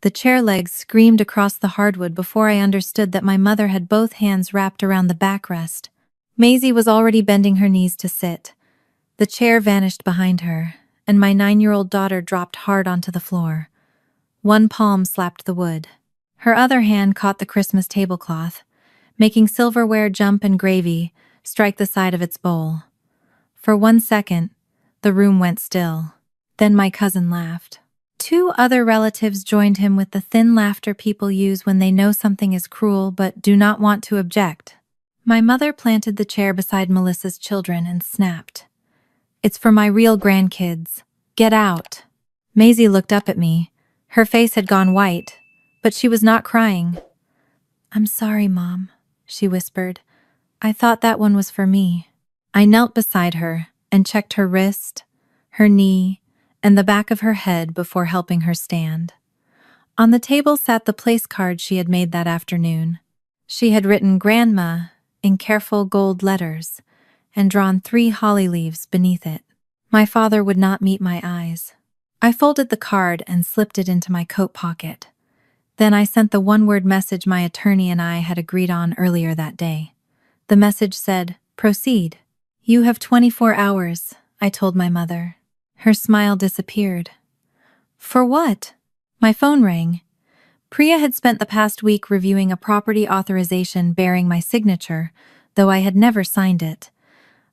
The chair legs screamed across the hardwood before I understood that my mother had both hands wrapped around the backrest. Maisie was already bending her knees to sit. The chair vanished behind her, and my 9-year-old daughter dropped hard onto the floor. One palm slapped the wood. Her other hand caught the Christmas tablecloth, making silverware jump and gravy strike the side of its bowl. For 1 second, the room went still. Then my cousin laughed. 2 other relatives joined him with the thin laughter people use when they know something is cruel but do not want to object. My mother planted the chair beside Melissa's children and snapped. "It's for my real grandkids. Get out." Maisie looked up at me. Her face had gone white, but she was not crying. "I'm sorry, Mom," she whispered. "I thought that one was for me." I knelt beside her and checked her wrist, her knee, and the back of her head before helping her stand. On the table sat the place card she had made that afternoon. She had written "Grandma" in careful gold letters and drawn 3 holly leaves beneath it. My father would not meet my eyes. I folded the card and slipped it into my coat pocket. Then I sent the one-word message my attorney and I had agreed on earlier that day. The message said, "Proceed." "You have 24 hours, I told my mother. Her smile disappeared. "For what?" My phone rang. Priya had spent the past week reviewing a property authorization bearing my signature, though I had never signed it.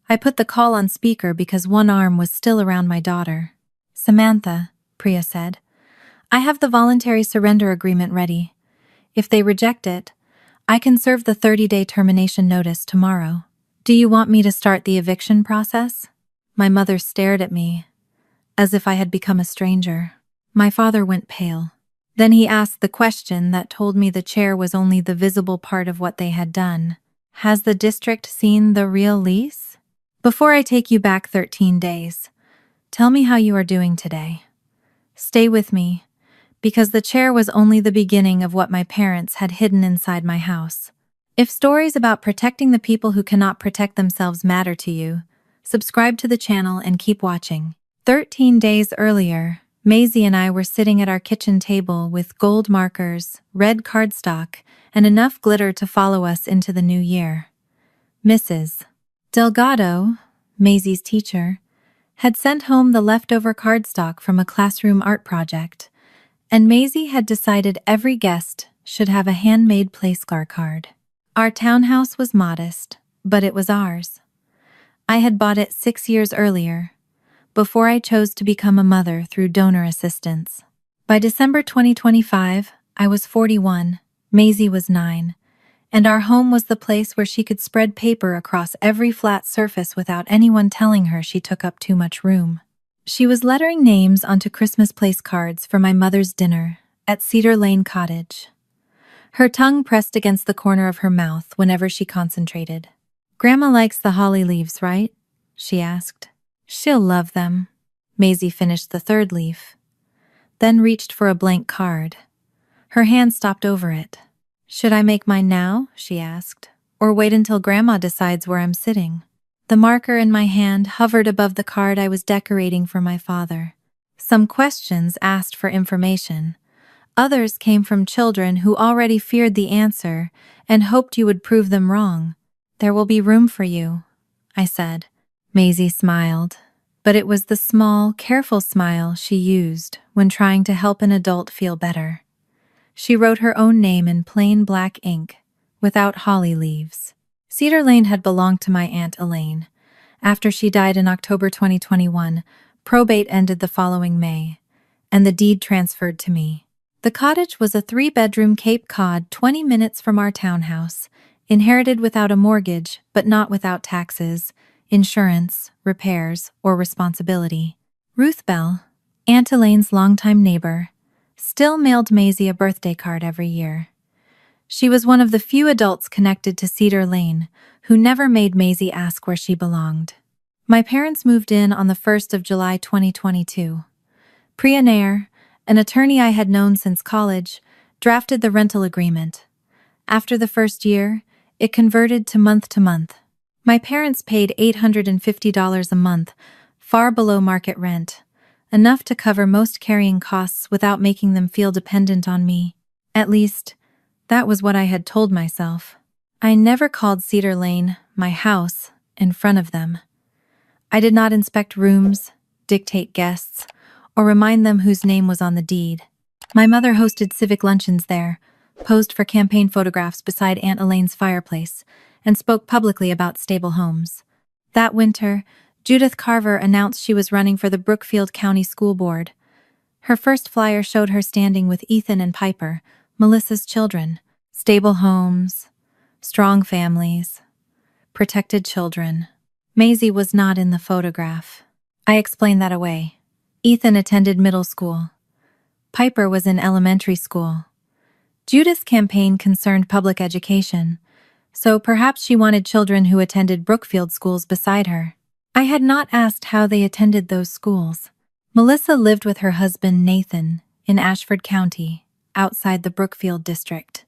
I put the call on speaker because one arm was still around my daughter. "Samantha," Priya said, "I have the voluntary surrender agreement ready. If they reject it, I can serve the 30-day termination notice tomorrow. Do you want me to start the eviction process?" My mother stared at me, as if I had become a stranger. My father went pale. Then he asked the question that told me the chair was only the visible part of what they had done. "Has the district seen the real lease? Before I take you back 13 days, tell me how you are doing today. Stay with me, because the chair was only the beginning of what my parents had hidden inside my house. If stories about protecting the people who cannot protect themselves matter to you, subscribe to the channel and keep watching. 13 days earlier, Maisie and I were sitting at our kitchen table with gold markers, red cardstock, and enough glitter to follow us into the new year. Mrs. Delgado, Maisie's teacher, had sent home the leftover cardstock from a classroom art project, and Maisie had decided every guest should have a handmade placegar card. Our townhouse was modest, but it was ours. I had bought it 6 years earlier, before I chose to become a mother through donor assistance. By December 2025, I was 41, Maisie was 9, and our home was the place where she could spread paper across every flat surface without anyone telling her she took up too much room. She was lettering names onto Christmas place cards for my mother's dinner at Cedar Lane Cottage. Her tongue pressed against the corner of her mouth whenever she concentrated. "Grandma likes the holly leaves, right?" she asked. "She'll love them." Maisie finished the 3rd leaf, then reached for a blank card. Her hand stopped over it. "Should I make mine now?" she asked, "or wait until Grandma decides where I'm sitting?" The marker in my hand hovered above the card I was decorating for my father. Some questions asked for information. Others came from children who already feared the answer and hoped you would prove them wrong. "There will be room for you," I said. Maisie smiled, but it was the small, careful smile she used when trying to help an adult feel better. She wrote her own name in plain black ink, without holly leaves. Cedar Lane had belonged to my Aunt Elaine. After she died in October 2021, probate ended the following May, and the deed transferred to me. The cottage was a 3-bedroom Cape Cod 20 minutes from our townhouse, inherited without a mortgage but not without taxes, insurance, repairs, or responsibility. Ruth Bell, Aunt Elaine's longtime neighbor, still mailed Maisie a birthday card every year. She was one of the few adults connected to Cedar Lane who never made Maisie ask where she belonged. My parents moved in on the 1st of July 2022. Priya Nair, an attorney I had known since college, drafted the rental agreement. After the first year, it converted to month. My parents paid $850 a month, far below market rent, enough to cover most carrying costs without making them feel dependent on me. At least, that was what I had told myself. I never called Cedar Lane my house in front of them. I did not inspect rooms, dictate guests, or remind them whose name was on the deed. My mother hosted civic luncheons there, posed for campaign photographs beside Aunt Elaine's fireplace, and spoke publicly about stable homes. That winter, Judith Carver announced she was running for the Brookfield County School Board. Her first flyer showed her standing with Ethan and Piper, Melissa's children. Stable homes, strong families, protected children. Maisie was not in the photograph. I explained that away. Ethan attended middle school. Piper was in elementary school. Judith's campaign concerned public education, so perhaps she wanted children who attended Brookfield schools beside her. I had not asked how they attended those schools. Melissa lived with her husband Nathan in Ashford County, outside the Brookfield district.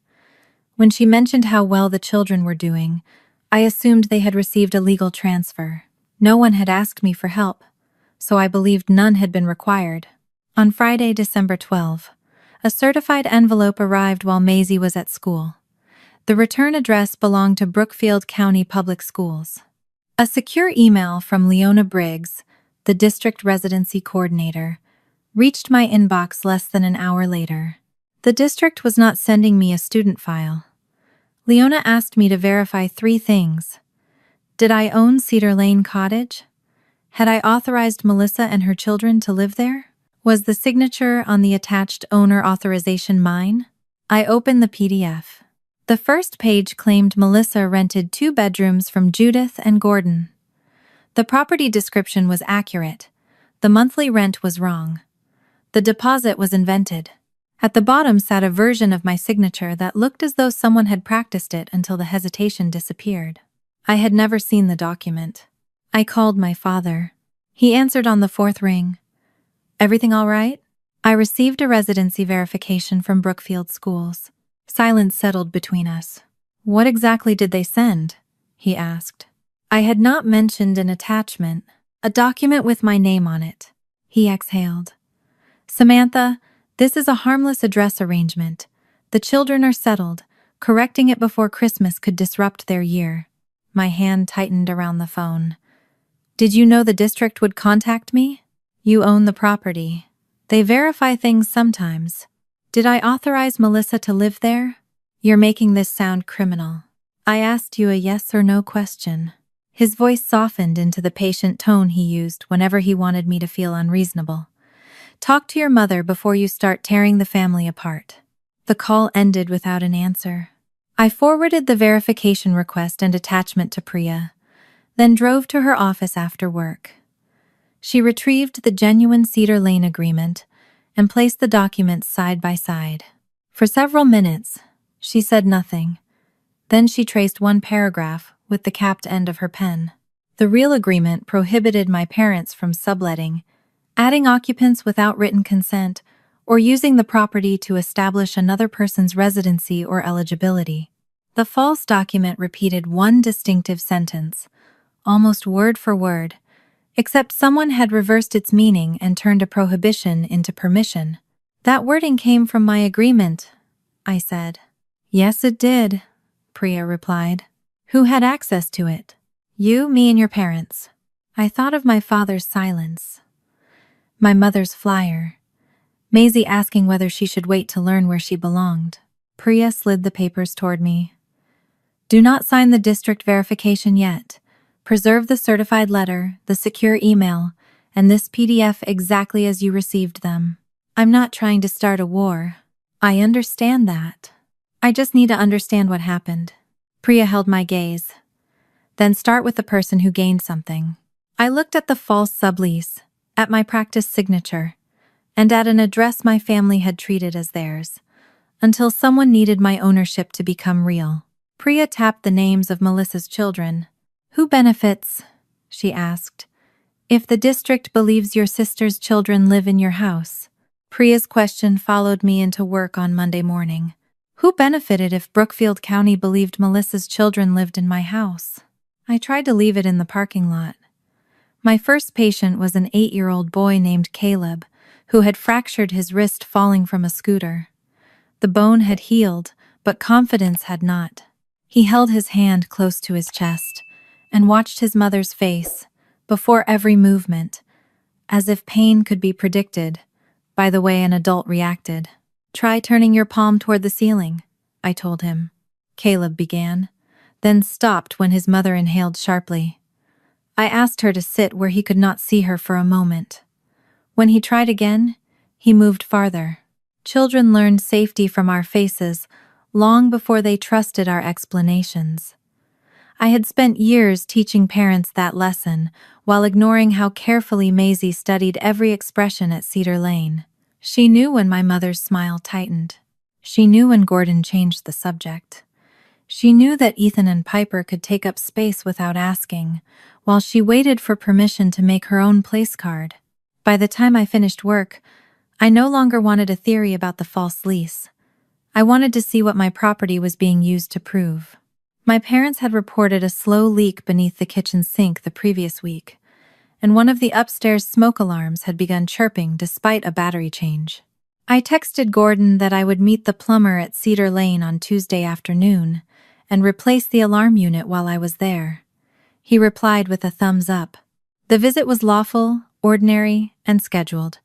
When she mentioned how well the children were doing, I assumed they had received a legal transfer. No one had asked me for help, so I believed none had been required. On Friday, December 12, a certified envelope arrived while Maisie was at school. The return address belonged to Brookfield County Public Schools. A secure email from Leona Briggs, the district residency coordinator, reached my inbox less than an hour later. The district was not sending me a student file. Leona asked me to verify 3 things. Did I own Cedar Lane Cottage? Had I authorized Melissa and her children to live there? Was the signature on the attached owner authorization mine? I opened the PDF. The first page claimed Melissa rented 2 bedrooms from Judith and Gordon. The property description was accurate. The monthly rent was wrong. The deposit was invented. At the bottom sat a version of my signature that looked as though someone had practiced it until the hesitation disappeared. I had never seen the document. I called my father. He answered on the 4th ring. Everything all right? I received a residency verification from Brookfield Schools. Silence settled between us. What exactly did they send? He asked. I had not mentioned an attachment, a document with my name on it. He exhaled. Samantha, this is a harmless address arrangement. The children are settled. Correcting it before Christmas could disrupt their year. My hand tightened around the phone. Did you know the district would contact me? You own the property. They verify things sometimes. Did I authorize Melissa to live there? You're making this sound criminal. I asked you a yes or no question. His voice softened into the patient tone he used whenever he wanted me to feel unreasonable. Talk to your mother before you start tearing the family apart. The call ended without an answer. I forwarded the verification request and attachment to Priya, then drove to her office after work. She retrieved the genuine Cedar Lane agreement and placed the documents side by side. For several minutes, she said nothing. Then she traced one paragraph with the capped end of her pen. The real agreement prohibited my parents from subletting, adding occupants without written consent, or using the property to establish another person's residency or eligibility. The false document repeated one distinctive sentence, almost word for word, except someone had reversed its meaning and turned a prohibition into permission. That wording came from my agreement, I said. Yes, it did, Priya replied. Who had access to it? You, me, and your parents. I thought of my father's silence. My mother's flyer. Maisie asking whether she should wait to learn where she belonged. Priya slid the papers toward me. Do not sign the district verification yet. Preserve the certified letter, the secure email, and this PDF exactly as you received them. I'm not trying to start a war. I understand that. I just need to understand what happened. Priya held my gaze. Then start with the person who gained something. I looked at the false sublease, at my practice signature, and at an address my family had treated as theirs, until someone needed my ownership to become real. Priya tapped the names of Melissa's children. Who benefits, she asked, if the district believes your sister's children live in your house? Priya's question followed me into work on Monday morning. Who benefited if Brookfield County believed Melissa's children lived in my house? I tried to leave it in the parking lot. My first patient was an 8-year-old boy named Caleb, who had fractured his wrist falling from a scooter. The bone had healed, but confidence had not. He held his hand close to his chest and watched his mother's face before every movement, as if pain could be predicted by the way an adult reacted. "Try turning your palm toward the ceiling," I told him. Caleb began, then stopped when his mother inhaled sharply. I asked her to sit where he could not see her for a moment. When he tried again, he moved farther. Children learned safety from our faces long before they trusted our explanations. I had spent years teaching parents that lesson while ignoring how carefully Maisie studied every expression at Cedar Lane. She knew when my mother's smile tightened. She knew when Gordon changed the subject. She knew that Ethan and Piper could take up space without asking, while she waited for permission to make her own place card. By the time I finished work, I no longer wanted a theory about the false lease. I wanted to see what my property was being used to prove. My parents had reported a slow leak beneath the kitchen sink the previous week, and one of the upstairs smoke alarms had begun chirping despite a battery change. I texted Gordon that I would meet the plumber at Cedar Lane on Tuesday afternoon and replace the alarm unit while I was there. He replied with a thumbs up. The visit was lawful, ordinary, and scheduled.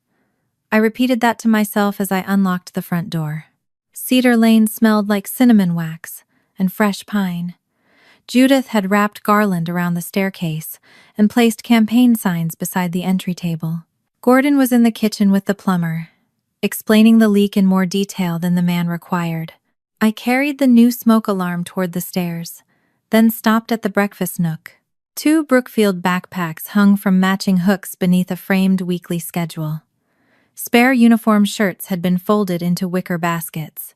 I repeated that to myself as I unlocked the front door. Cedar Lane smelled like cinnamon wax and fresh pine. Judith had wrapped garland around the staircase and placed campaign signs beside the entry table. Gordon was in the kitchen with the plumber, explaining the leak in more detail than the man required. I carried the new smoke alarm toward the stairs, then stopped at the breakfast nook. 2 Brookfield backpacks hung from matching hooks beneath a framed weekly schedule. Spare uniform shirts had been folded into wicker baskets.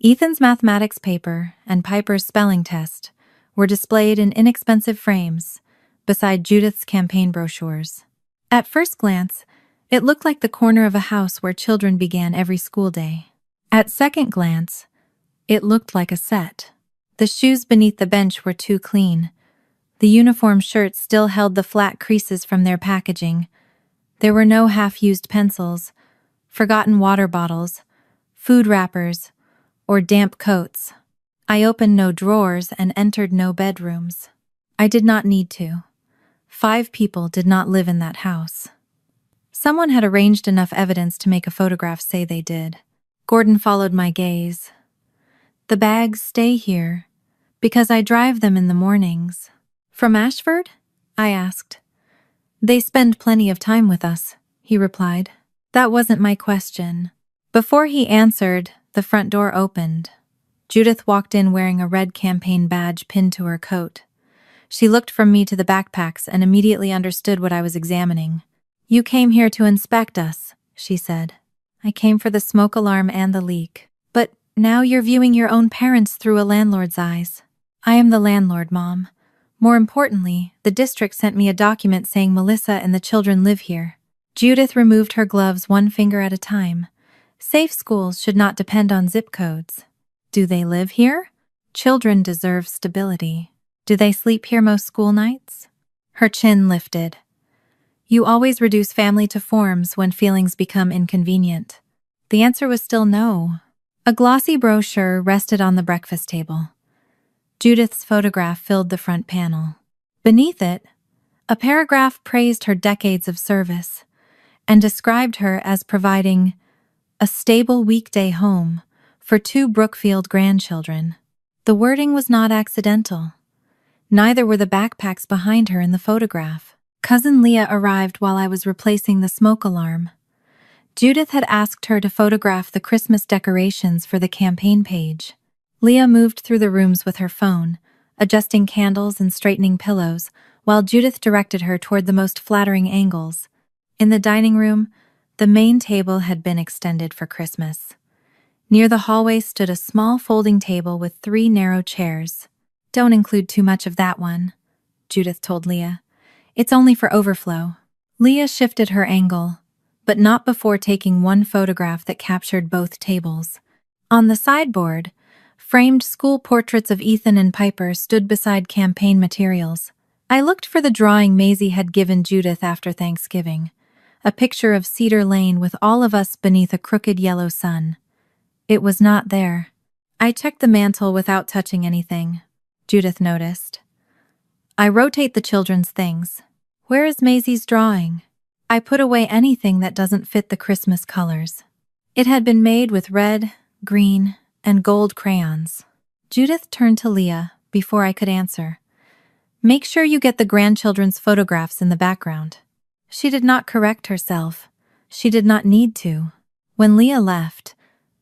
Ethan's mathematics paper and Piper's spelling test were displayed in inexpensive frames beside Judith's campaign brochures. At first glance, it looked like the corner of a house where children began every school day. At second glance, it looked like a set. The shoes beneath the bench were too clean. The uniform shirts still held the flat creases from their packaging. There were no half-used pencils, forgotten water bottles, food wrappers, or damp coats. I opened no drawers and entered no bedrooms. I did not need to. 5 people did not live in that house. Someone had arranged enough evidence to make a photograph say they did. Gordon followed my gaze. The bags stay here because I drive them in the mornings. From Ashford? I asked. They spend plenty of time with us, he replied. That wasn't my question. Before he answered, the front door opened. Judith walked in wearing a red campaign badge pinned to her coat. She looked from me to the backpacks and immediately understood what I was examining. You came here to inspect us, she said. I came for the smoke alarm and the leak. But now you're viewing your own parents through a landlord's eyes. I am the landlord, Mom. More importantly, the district sent me a document saying Melissa and the children live here. Judith removed her gloves 1 finger at a time. Safe schools should not depend on zip codes. Do they live here? Children deserve stability. Do they sleep here most school nights? Her chin lifted. You always reduce family to forms when feelings become inconvenient. The answer was still no. A glossy brochure rested on the breakfast table. Judith's photograph filled the front panel. Beneath it, a paragraph praised her decades of service and described her as providing a stable weekday home for 2 Brookfield grandchildren. The wording was not accidental. Neither were the backpacks behind her in the photograph. Cousin Leah arrived while I was replacing the smoke alarm. Judith had asked her to photograph the Christmas decorations for the campaign page. Leah moved through the rooms with her phone, adjusting candles and straightening pillows, while Judith directed her toward the most flattering angles. In the dining room, the main table had been extended for Christmas. Near the hallway stood a small folding table with 3 narrow chairs. Don't include too much of that one, Judith told Leah. It's only for overflow. Leah shifted her angle, but not before taking one photograph that captured both tables. On the sideboard, framed school portraits of Ethan and Piper stood beside campaign materials, I looked for the drawing Maisie had given Judith after Thanksgiving, a picture of Cedar Lane with all of us beneath a crooked yellow sun. It was not there. I checked the mantel without touching anything. Judith noticed. I rotate the children's things. Where is Maisie's drawing? I put away anything that doesn't fit the Christmas colors. It had been made with red, green, and gold crayons. Judith turned to Leah before I could answer. Make sure you get the grandchildren's photographs in the background. She did not correct herself. She did not need to. When Leah left,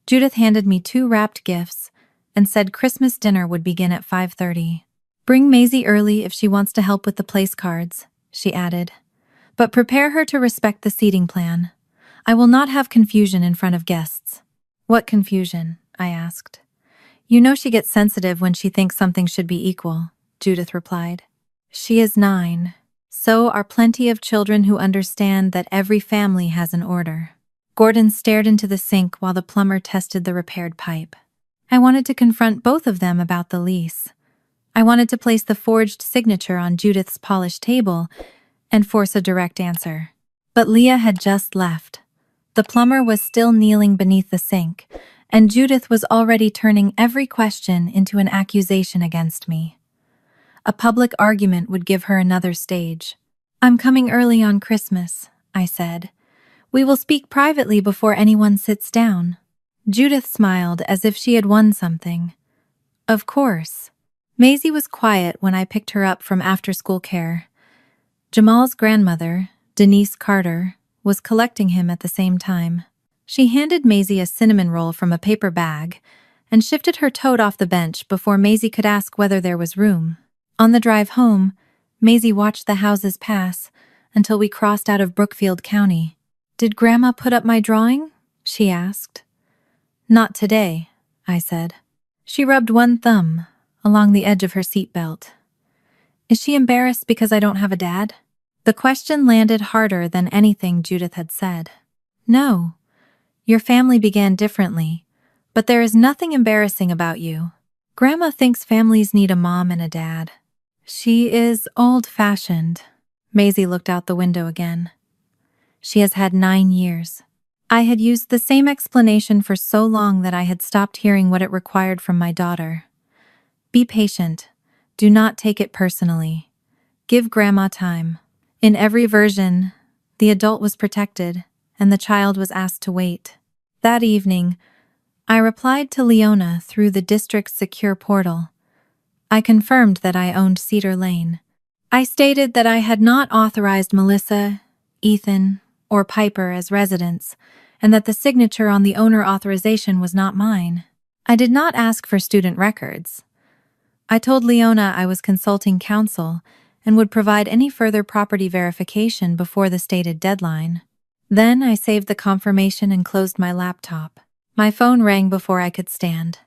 Judith handed me 2 wrapped gifts and said Christmas dinner would begin at 5:30. Bring Maisie early if she wants to help with the place cards, she added. But prepare her to respect the seating plan. I will not have confusion in front of guests. What confusion? I asked. You know she gets sensitive when she thinks something should be equal, Judith replied. She is 9. So are plenty of children who understand that every family has an order. Gordon stared into the sink while the plumber tested the repaired pipe. I wanted to confront both of them about the lease. I wanted to place the forged signature on Judith's polished table and force a direct answer. But Leah had just left. The plumber was still kneeling beneath the sink, and Judith was already turning every question into an accusation against me. A public argument would give her another stage. I'm coming early on Christmas, I said. We will speak privately before anyone sits down. Judith smiled as if she had won something. Of course. Maisie was quiet when I picked her up from after-school care. Jamal's grandmother, Denise Carter, was collecting him at the same time. She handed Maisie a cinnamon roll from a paper bag and shifted her tote off the bench before Maisie could ask whether there was room. On the drive home, Maisie watched the houses pass until we crossed out of Brookfield County. Did Grandma put up my drawing? She asked. Not today, I said. She rubbed one thumb along the edge of her seatbelt. Is she embarrassed because I don't have a dad? The question landed harder than anything Judith had said. No. Your family began differently, but there is nothing embarrassing about you. Grandma thinks families need a mom and a dad. She is old-fashioned. Maisie looked out the window again. She has had 9 years. I had used the same explanation for so long that I had stopped hearing what it required from my daughter. Be patient. Do not take it personally. Give Grandma time. In every version, the adult was protected, and the child was asked to wait. That evening, I replied to Leona through the district's secure portal. I confirmed that I owned Cedar Lane. I stated that I had not authorized Melissa, Ethan, or Piper as residents, and that the signature on the owner authorization was not mine. I did not ask for student records. I told Leona I was consulting counsel and would provide any further property verification before the stated deadline. Then I saved the confirmation and closed my laptop. My phone rang before I could stand.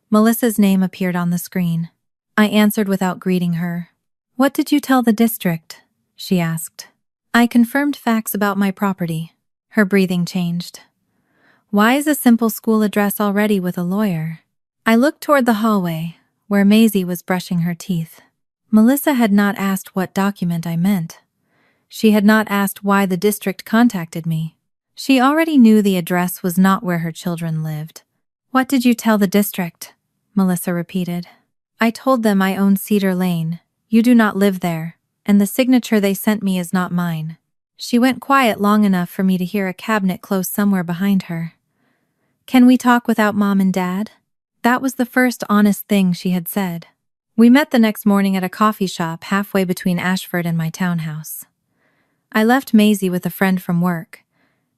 Melissa's name appeared on the screen. I answered without greeting her. What did you tell the district? She asked. I confirmed facts about my property. Her breathing changed. Why is a simple school address already with a lawyer? I looked toward the hallway, where Maisie was brushing her teeth. Melissa had not asked what document I meant. She had not asked why the district contacted me. She already knew the address was not where her children lived. What did you tell the district? Melissa repeated. I told them I own Cedar Lane. You do not live there, and the signature they sent me is not mine. She went quiet long enough for me to hear a cabinet close somewhere behind her. Can we talk without Mom and Dad? That was the first honest thing she had said. We met the next morning at a coffee shop halfway between Ashford and my townhouse. I left Maisie with a friend from work,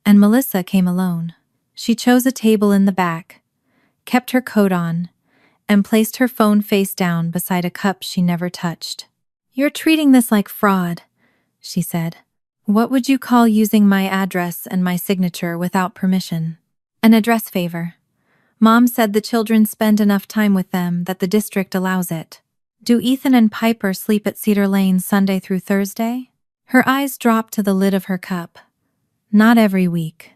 and Melissa came alone. She chose a table in the back, kept her coat on, and placed her phone face down beside a cup she never touched. You're treating this like fraud, she said. What would you call using my address and my signature without permission? An address favor. Mom said the children spend enough time with them that the district allows it. Do Ethan and Piper sleep at Cedar Lane Sunday through Thursday? Her eyes dropped to the lid of her cup. Not every week.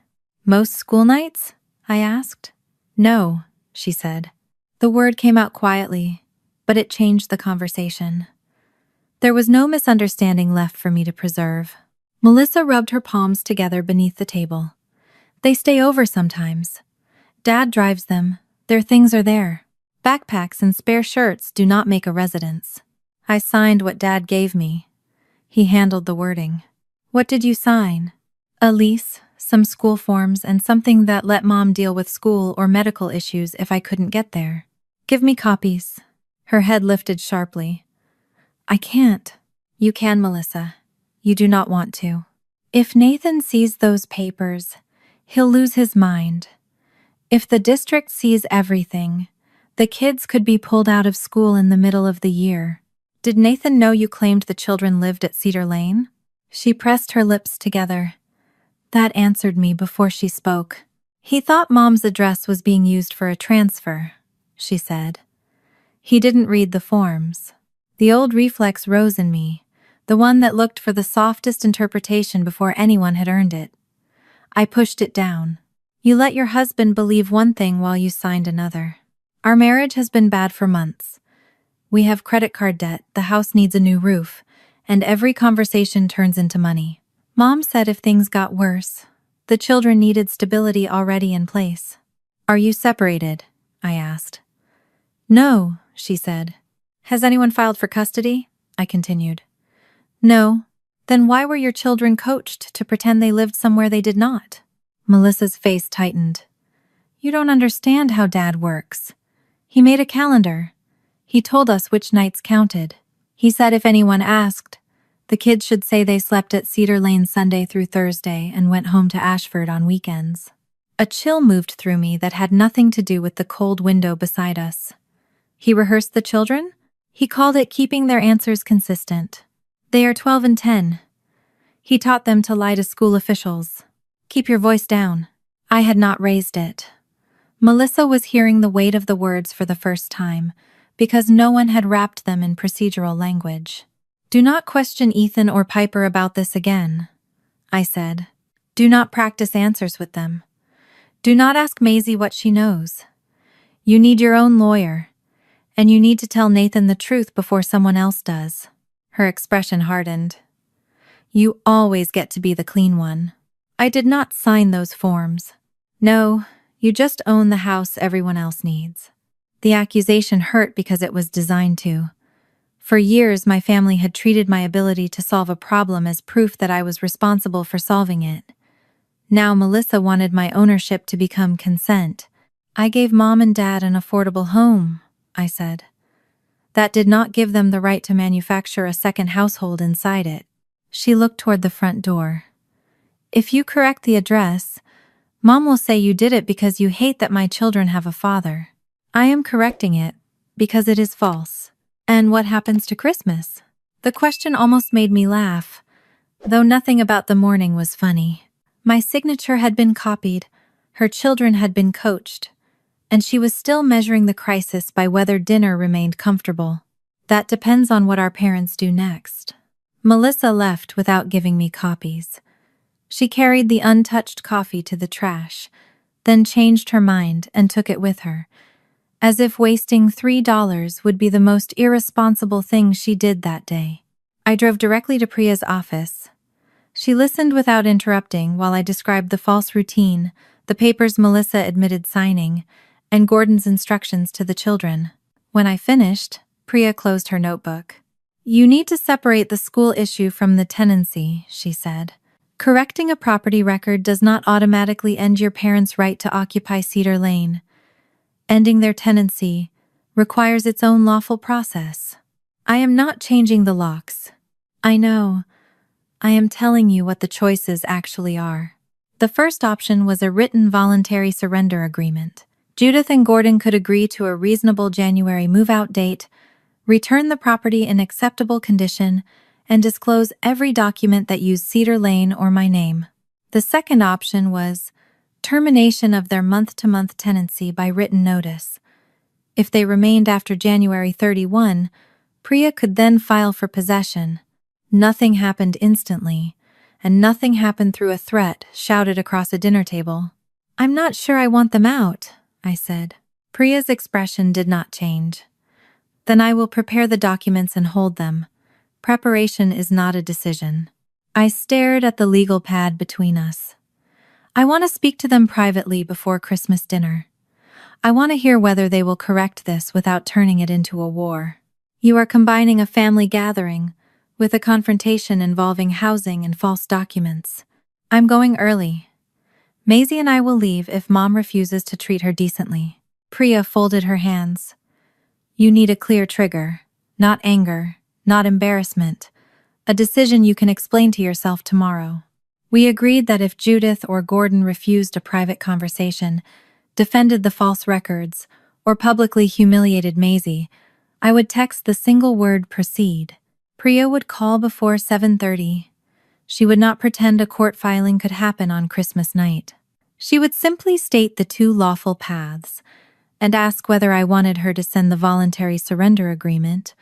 Most school nights? I asked. No, she said. The word came out quietly, but it changed the conversation. There was no misunderstanding left for me to preserve. Melissa rubbed her palms together beneath the table. They stay over sometimes. Dad drives them. Their things are there. Backpacks and spare shirts do not make a residence. I signed what Dad gave me. He handled the wording. What did you sign? A lease, some school forms, and something that let Mom deal with school or medical issues if I couldn't get there. Give me copies. Her head lifted sharply. I can't. You can, Melissa. You do not want to. If Nathan sees those papers, he'll lose his mind. If the district sees everything, the kids could be pulled out of school in the middle of the year. Did Nathan know you claimed the children lived at Cedar Lane? She pressed her lips together. That answered me before she spoke. He thought Mom's address was being used for a transfer, she said. He didn't read the forms. The old reflex rose in me, the one that looked for the softest interpretation before anyone had earned it. I pushed it down. You let your husband believe one thing while you signed another. Our marriage has been bad for months. We have credit card debt, the house needs a new roof, and every conversation turns into money. Mom said if things got worse, the children needed stability already in place. Are you separated? I asked. No, she said. Has anyone filed for custody? I continued. No. Then why were your children coached to pretend they lived somewhere they did not? Melissa's face tightened. You don't understand how Dad works. He made a calendar. He told us which nights counted. He said if anyone asked, the kids should say they slept at Cedar Lane Sunday through Thursday and went home to Ashford on weekends. A chill moved through me that had nothing to do with the cold window beside us. He rehearsed the children? He called it keeping their answers consistent. They are 12 and 10. He taught them to lie to school officials. Keep your voice down. I had not raised it. Melissa was hearing the weight of the words for the first time, because no one had wrapped them in procedural language. Do not question Ethan or Piper about this again, I said. Do not practice answers with them. Do not ask Maisie what she knows. You need your own lawyer, and you need to tell Nathan the truth before someone else does. Her expression hardened. You always get to be the clean one. I did not sign those forms. No, you just own the house everyone else needs. The accusation hurt because it was designed to. For years, my family had treated my ability to solve a problem as proof that I was responsible for solving it. Now Melissa wanted my ownership to become consent. I gave Mom and Dad an affordable home, I said. That did not give them the right to manufacture a second household inside it. She looked toward the front door. If you correct the address, Mom will say you did it because you hate that my children have a father. I am correcting it because it is false. And what happens to Christmas? The question almost made me laugh, though nothing about the morning was funny. My signature had been copied, her children had been coached, and she was still measuring the crisis by whether dinner remained comfortable. That depends on what our parents do next. Melissa left without giving me copies. She carried the untouched coffee to the trash, then changed her mind and took it with her, as if wasting $3 would be the most irresponsible thing she did that day. I drove directly to Priya's office. She listened without interrupting while I described the false routine, the papers Melissa admitted signing, and Gordon's instructions to the children. When I finished, Priya closed her notebook. You need to separate the school issue from the tenancy, she said. Correcting a property record does not automatically end your parents' right to occupy Cedar Lane. Ending their tenancy requires its own lawful process. I am not changing the locks. I know. I am telling you what the choices actually are. The first option was a written voluntary surrender agreement. Judith and Gordon could agree to a reasonable January move-out date, return the property in acceptable condition, and disclose every document that used Cedar Lane or my name. The second option was termination of their month-to-month tenancy by written notice. If they remained after January 31, Priya could then file for possession. Nothing happened instantly, and nothing happened through a threat shouted across a dinner table. I'm not sure I want them out, I said. Priya's expression did not change. Then I will prepare the documents and hold them. Preparation is not a decision. I stared at the legal pad between us. I want to speak to them privately before Christmas dinner. I want to hear whether they will correct this without turning it into a war. You are combining a family gathering with a confrontation involving housing and false documents. I'm going early. Maisie and I will leave if Mom refuses to treat her decently. Priya folded her hands. You need a clear trigger, not anger, not embarrassment. A decision you can explain to yourself tomorrow. We agreed that if Judith or Gordon refused a private conversation, defended the false records, or publicly humiliated Maisie, I would text the single word proceed. Priya would call before 7:30. She would not pretend a court filing could happen on Christmas night. She would simply state the two lawful paths and ask whether I wanted her to send the voluntary surrender agreement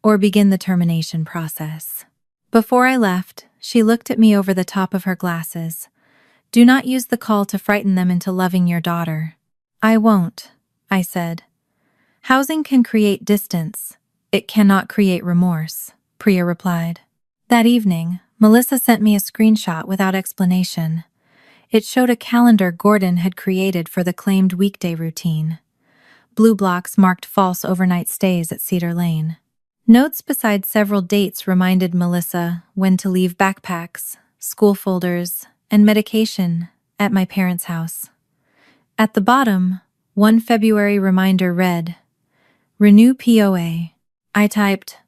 or begin the termination process. Before I left, she looked at me over the top of her glasses. Do not use the call to frighten them into loving your daughter. I won't, I said. Housing can create distance. It cannot create remorse, Priya replied. That evening, Melissa sent me a screenshot without explanation. It showed a calendar Gordon had created for the claimed weekday routine. Blue blocks marked false overnight stays at Cedar Lane. Notes beside several dates reminded Melissa when to leave backpacks, school folders, and medication at my parents' house. At the bottom, one February reminder read, Renew POA. I typed,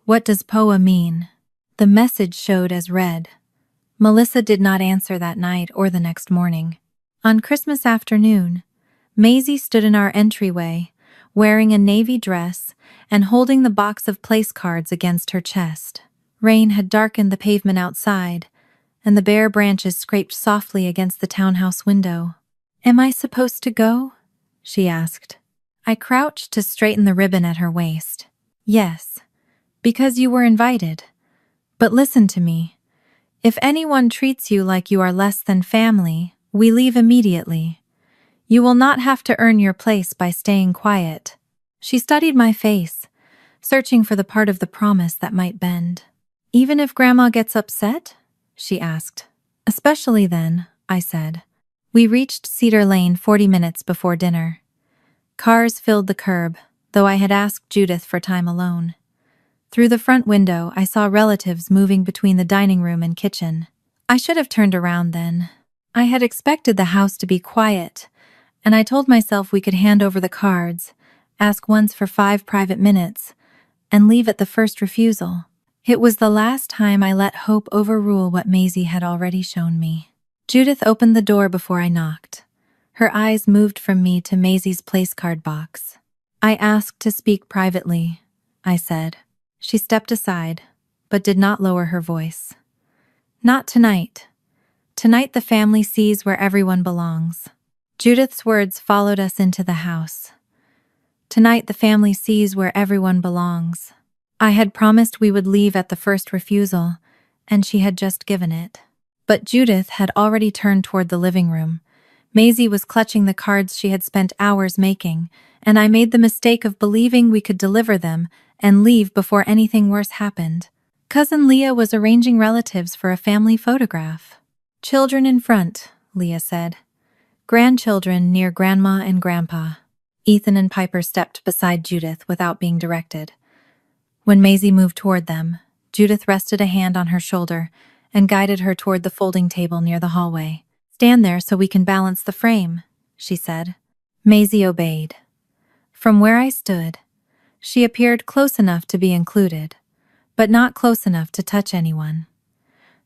What does POA mean? The message showed as read. Melissa did not answer that night or the next morning. On Christmas afternoon, Maisie stood in our entryway, wearing a navy dress and holding the box of place cards against her chest. Rain had darkened the pavement outside, and the bare branches scraped softly against the townhouse window. Am I supposed to go? She asked. I crouched to straighten the ribbon at her waist. Yes, because you were invited. But listen to me. If anyone treats you like you are less than family, we leave immediately. You will not have to earn your place by staying quiet. She studied my face, searching for the part of the promise that might bend. Even if Grandma gets upset? She asked. Especially then, I said. We reached Cedar Lane 40 minutes before dinner. Cars filled the curb, though I had asked Judith for time alone. Through the front window, I saw relatives moving between the dining room and kitchen. I should have turned around then. I had expected the house to be quiet, and I told myself we could hand over the cards, ask once for 5 private minutes, and leave at the first refusal. It was the last time I let hope overrule what Maisie had already shown me. Judith opened the door before I knocked. Her eyes moved from me to Maisie's place card box. I asked to speak privately, I said. She stepped aside, but did not lower her voice. Not tonight. Tonight the family sees where everyone belongs. Judith's words followed us into the house. Tonight the family sees where everyone belongs. I had promised we would leave at the first refusal, and she had just given it. But Judith had already turned toward the living room. Maisie was clutching the cards she had spent hours making, and I made the mistake of believing we could deliver them and leave before anything worse happened. Cousin Leah was arranging relatives for a family photograph. Children in front, Leah said. Grandchildren near Grandma and Grandpa. Ethan and Piper stepped beside Judith without being directed. When Maisie moved toward them, Judith rested a hand on her shoulder and guided her toward the folding table near the hallway. Stand there so we can balance the frame, she said. Maisie obeyed. From where I stood, she appeared close enough to be included, but not close enough to touch anyone.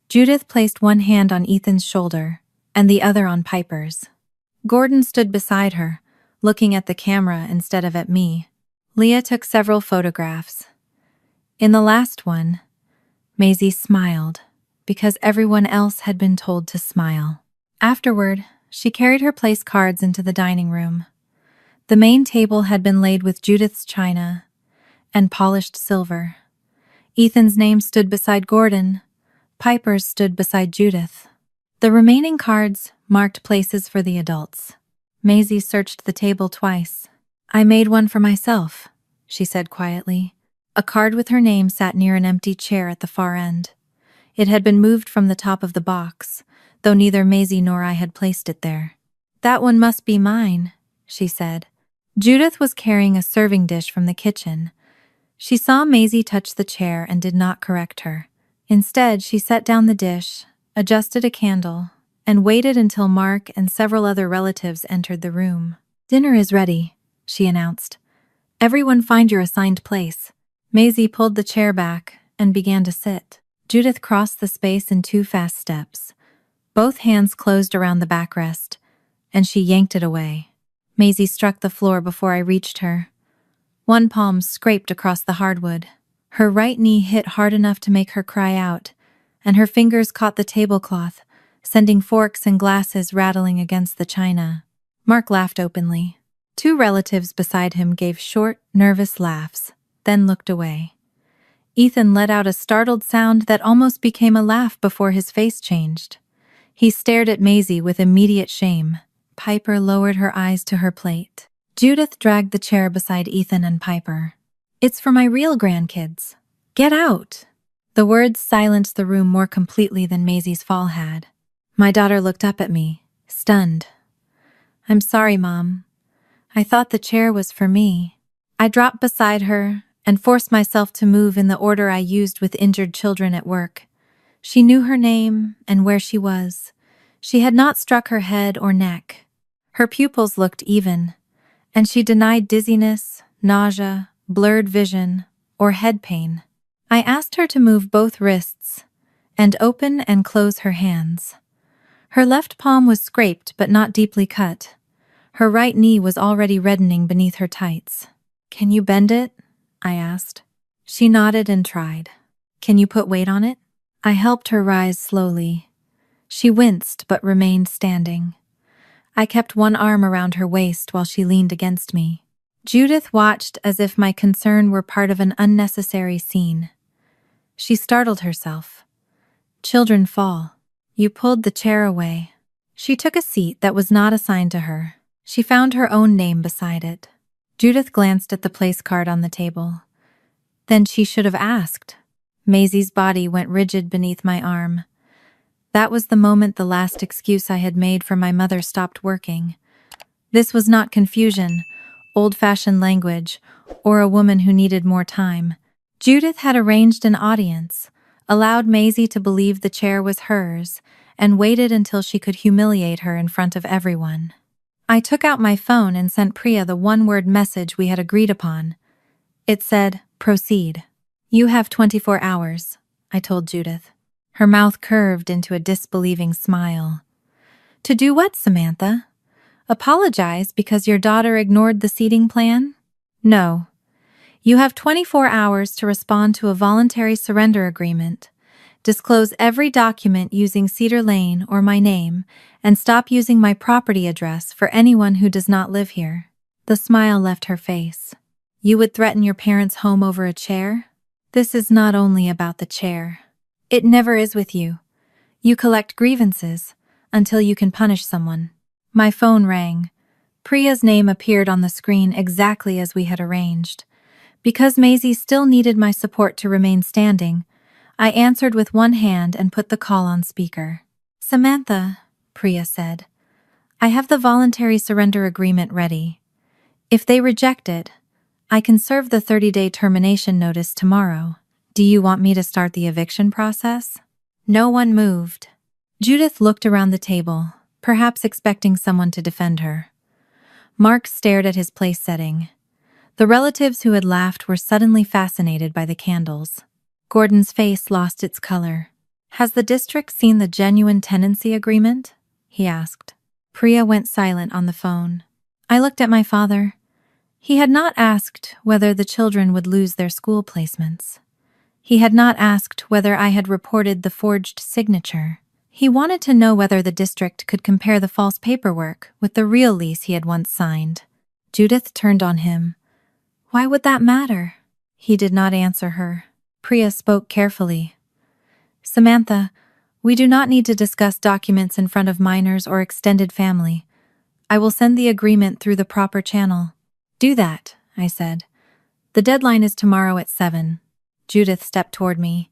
Judith placed one hand on Ethan's shoulder and the other on Piper's. Gordon stood beside her, looking at the camera instead of at me. Leah took several photographs. In the last one, Maisie smiled, because everyone else had been told to smile. Afterward, she carried her place cards into the dining room. The main table had been laid with Judith's china and polished silver. Ethan's name stood beside Gordon. Piper's stood beside Judith. The remaining cards marked places for the adults. Maisie searched the table twice. I made one for myself, she said quietly. A card with her name sat near an empty chair at the far end. It had been moved from the top of the box, though neither Maisie nor I had placed it there. "That one must be mine," she said. Judith was carrying a serving dish from the kitchen. She saw Maisie touch the chair and did not correct her. Instead, she set down the dish, adjusted a candle, and waited until Mark and several other relatives entered the room. "Dinner is ready," she announced. "Everyone find your assigned place." Maisie pulled the chair back and began to sit. Judith crossed the space in 2 fast steps. Both hands closed around the backrest, and she yanked it away. Maisie struck the floor before I reached her. One palm scraped across the hardwood. Her right knee hit hard enough to make her cry out, and her fingers caught the tablecloth, sending forks and glasses rattling against the china. Mark laughed openly. 2 relatives beside him gave short, nervous laughs, then looked away. Ethan let out a startled sound that almost became a laugh before his face changed. He stared at Maisie with immediate shame. Piper lowered her eyes to her plate. Judith dragged the chair beside Ethan and Piper. "It's for my real grandkids. Get out!" The words silenced the room more completely than Maisie's fall had. My daughter looked up at me, stunned. "I'm sorry, Mom. I thought the chair was for me." I dropped beside her and forced myself to move in the order I used with injured children at work. She knew her name and where she was. She had not struck her head or neck. Her pupils looked even, and she denied dizziness, nausea, blurred vision, or head pain. I asked her to move both wrists and open and close her hands. Her left palm was scraped but not deeply cut. Her right knee was already reddening beneath her tights. "Can you bend it?" I asked. She nodded and tried. "Can you put weight on it?" I helped her rise slowly. She winced but remained standing. I kept one arm around her waist while she leaned against me. Judith watched as if my concern were part of an unnecessary scene. She startled herself. "Children fall." You pulled the chair away. She took a seat that was not assigned to her. She found her own name beside it. Judith glanced at the place card on the table. Then she should have asked. Maisie's body went rigid beneath my arm. That was the moment the last excuse I had made for my mother stopped working. This was not confusion, old-fashioned language, or a woman who needed more time. Judith had arranged an audience, allowed Maisie to believe the chair was hers, and waited until she could humiliate her in front of everyone. I took out my phone and sent Priya the one-word message we had agreed upon. It said, "Proceed." "You have 24 hours, I told Judith. Her mouth curved into a disbelieving smile. "To do what, Samantha? Apologize because your daughter ignored the seating plan?" "No. You have 24 hours to respond to a voluntary surrender agreement, disclose every document using Cedar Lane or my name, and stop using my property address for anyone who does not live here." The smile left her face. "You would threaten your parents' home over a chair? This is not only about the chair. It never is with you. You collect grievances until you can punish someone." My phone rang. Priya's name appeared on the screen exactly as we had arranged. Because Maisie still needed my support to remain standing, I answered with one hand and put the call on speaker. "Samantha," Priya said, "I have the voluntary surrender agreement ready. If they reject it, I can serve the 30-day termination notice tomorrow. Do you want me to start the eviction process?" No one moved. Judith looked around the table, perhaps expecting someone to defend her. Mark stared at his place setting. The relatives who had laughed were suddenly fascinated by the candles. Gordon's face lost its color. "Has the district seen the genuine tenancy agreement?" he asked. Priya went silent on the phone. I looked at my father. He had not asked whether the children would lose their school placements. He had not asked whether I had reported the forged signature. He wanted to know whether the district could compare the false paperwork with the real lease he had once signed. Judith turned on him. "Why would that matter?" He did not answer her. Priya spoke carefully. "Samantha, we do not need to discuss documents in front of minors or extended family. I will send the agreement through the proper channel." "Do that," I said. The deadline is tomorrow at 7. Judith stepped toward me.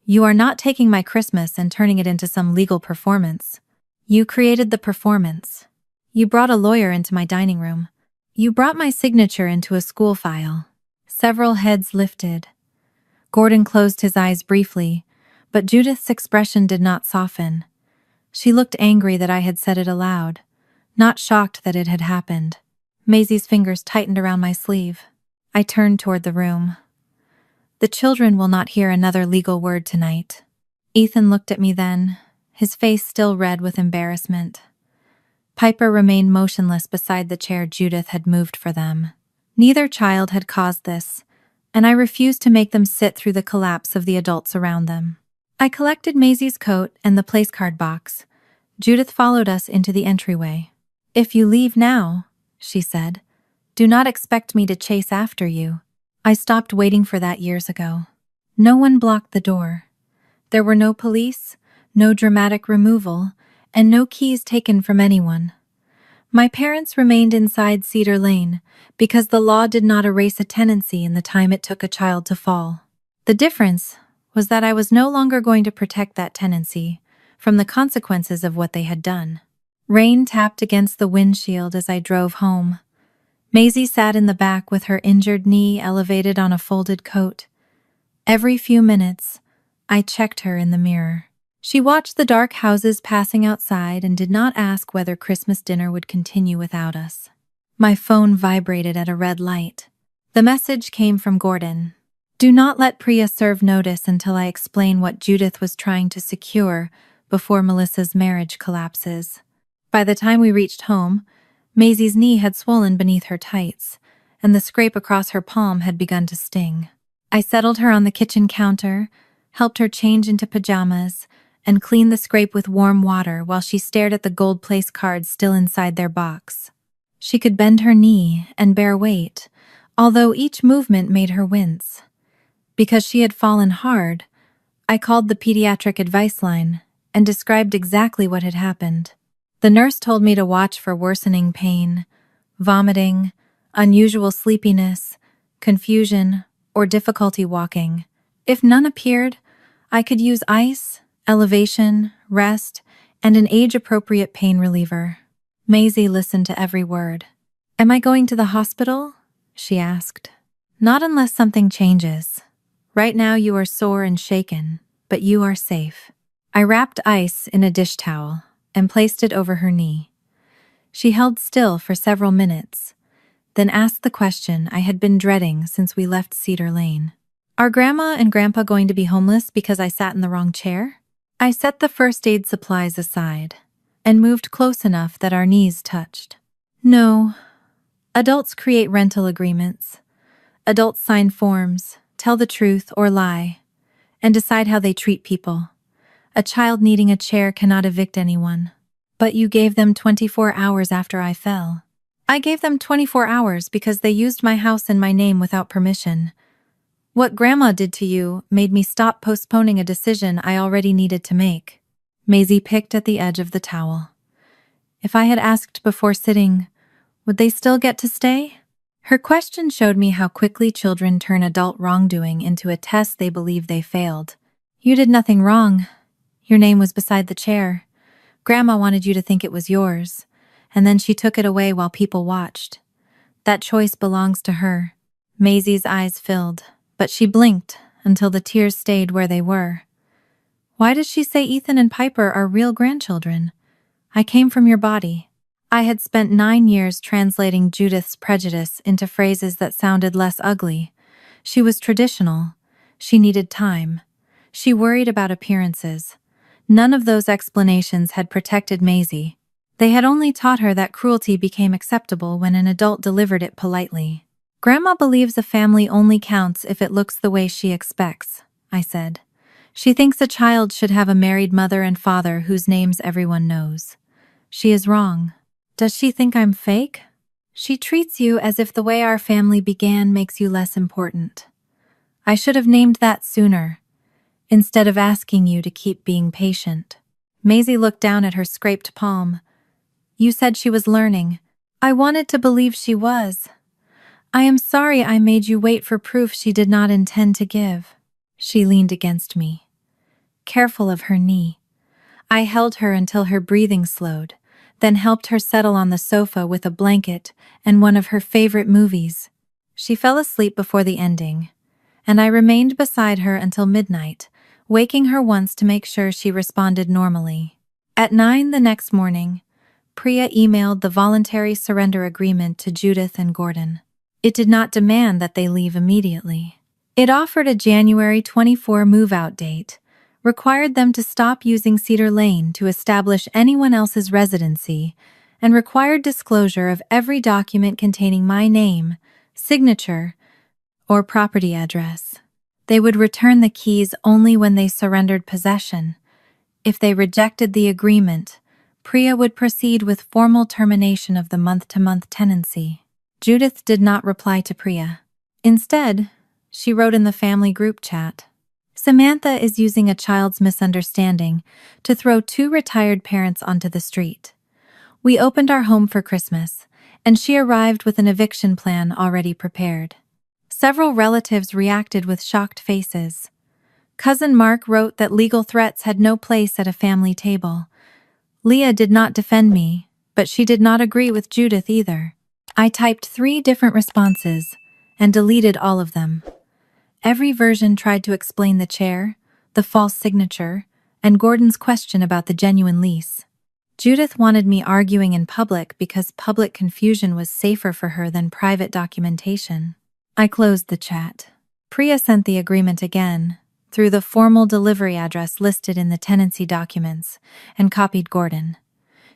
You are not taking my Christmas and turning it into some legal performance. You created the performance. You brought a lawyer into my dining room. You brought my signature into a school file. Several heads lifted. Gordon closed his eyes briefly, but Judith's expression did not soften. She looked angry that I had said it aloud, not shocked that it had happened. Maisie's fingers tightened around my sleeve. I turned toward the room. The children will not hear another legal word tonight. Ethan looked at me then, his face still red with embarrassment. Piper remained motionless beside the chair Judith had moved for them. Neither child had caused this, and I refused to make them sit through the collapse of the adults around them. I collected Maisie's coat and the place card box. Judith followed us into the entryway. If you leave now, she said, do not expect me to chase after you. I stopped waiting for that years ago. No one blocked the door. There were no police, no dramatic removal, and no keys taken from anyone. My parents remained inside Cedar Lane because the law did not erase a tenancy in the time it took a child to fall. The difference was that I was no longer going to protect that tenancy from the consequences of what they had done. Rain tapped against the windshield as I drove home. Maisie sat in the back with her injured knee elevated on a folded coat. Every few minutes, I checked her in the mirror. She watched the dark houses passing outside and did not ask whether Christmas dinner would continue without us. My phone vibrated at a red light. The message came from Gordon. Do not let Priya serve notice until I explain what Judith was trying to secure before Melissa's marriage collapses. By the time we reached home, Maisie's knee had swollen beneath her tights, and the scrape across her palm had begun to sting. I settled her on the kitchen counter, helped her change into pajamas, and cleaned the scrape with warm water while she stared at the gold place cards still inside their box. She could bend her knee and bear weight, although each movement made her wince. Because she had fallen hard, I called the pediatric advice line and described exactly what had happened. The nurse told me to watch for worsening pain, vomiting, unusual sleepiness, confusion, or difficulty walking. If none appeared, I could use ice, elevation, rest, and an age-appropriate pain reliever. Maisie listened to every word. Am I going to the hospital? She asked. Not unless something changes. Right now you are sore and shaken, but you are safe. I wrapped ice in a dish towel and placed it over her knee. She held still for several minutes, then asked the question I had been dreading since we left Cedar Lane. Are Grandma and Grandpa going to be homeless because I sat in the wrong chair? I set the first aid supplies aside and moved close enough that our knees touched. No. Adults create rental agreements. Adults sign forms, tell the truth or lie, and decide how they treat people. A child needing a chair cannot evict anyone. But you gave them 24 hours after I fell. I gave them 24 hours because they used my house and my name without permission. What Grandma did to you made me stop postponing a decision I already needed to make. Maisie picked at the edge of the towel. If I had asked before sitting, would they still get to stay? Her question showed me how quickly children turn adult wrongdoing into a test they believe they failed. You did nothing wrong. Your name was beside the chair. Grandma wanted you to think it was yours, and then she took it away while people watched. That choice belongs to her. Maisie's eyes filled, but she blinked until the tears stayed where they were. Why does she say Ethan and Piper are real grandchildren? I came from your body. I had spent 9 years translating Judith's prejudice into phrases that sounded less ugly. She was traditional. She needed time. She worried about appearances. None of those explanations had protected Maisie. They had only taught her that cruelty became acceptable when an adult delivered it politely. Grandma believes a family only counts if it looks the way she expects, I said. She thinks a child should have a married mother and father whose names everyone knows. She is wrong. Does she think I'm fake? She treats you as if the way our family began makes you less important. I should have named that sooner, instead of asking you to keep being patient. Maisie looked down at her scraped palm. You said she was learning. I wanted to believe she was. I am sorry I made you wait for proof she did not intend to give. She leaned against me, careful of her knee. I held her until her breathing slowed, then helped her settle on the sofa with a blanket and one of her favorite movies. She fell asleep before the ending, and I remained beside her until midnight, waking her once to make sure she responded normally. At 9 the next morning, Priya emailed the voluntary surrender agreement to Judith and Gordon. It did not demand that they leave immediately. It offered a January 24 move-out date, required them to stop using Cedar Lane to establish anyone else's residency, and required disclosure of every document containing my name, signature, or property address. They would return the keys only when they surrendered possession. If they rejected the agreement, Priya would proceed with formal termination of the month-to-month tenancy. Judith did not reply to Priya. Instead, she wrote in the family group chat, "Samantha is using a child's misunderstanding to throw 2 retired parents onto the street. We opened our home for Christmas, and she arrived with an eviction plan already prepared." Several relatives reacted with shocked faces. Cousin Mark wrote that legal threats had no place at a family table. Leah did not defend me, but she did not agree with Judith either. I typed 3 different responses and deleted all of them. Every version tried to explain the chair, the false signature, and Gordon's question about the genuine lease. Judith wanted me arguing in public because public confusion was safer for her than private documentation. I closed the chat. Priya sent the agreement again, through the formal delivery address listed in the tenancy documents, and copied Gordon.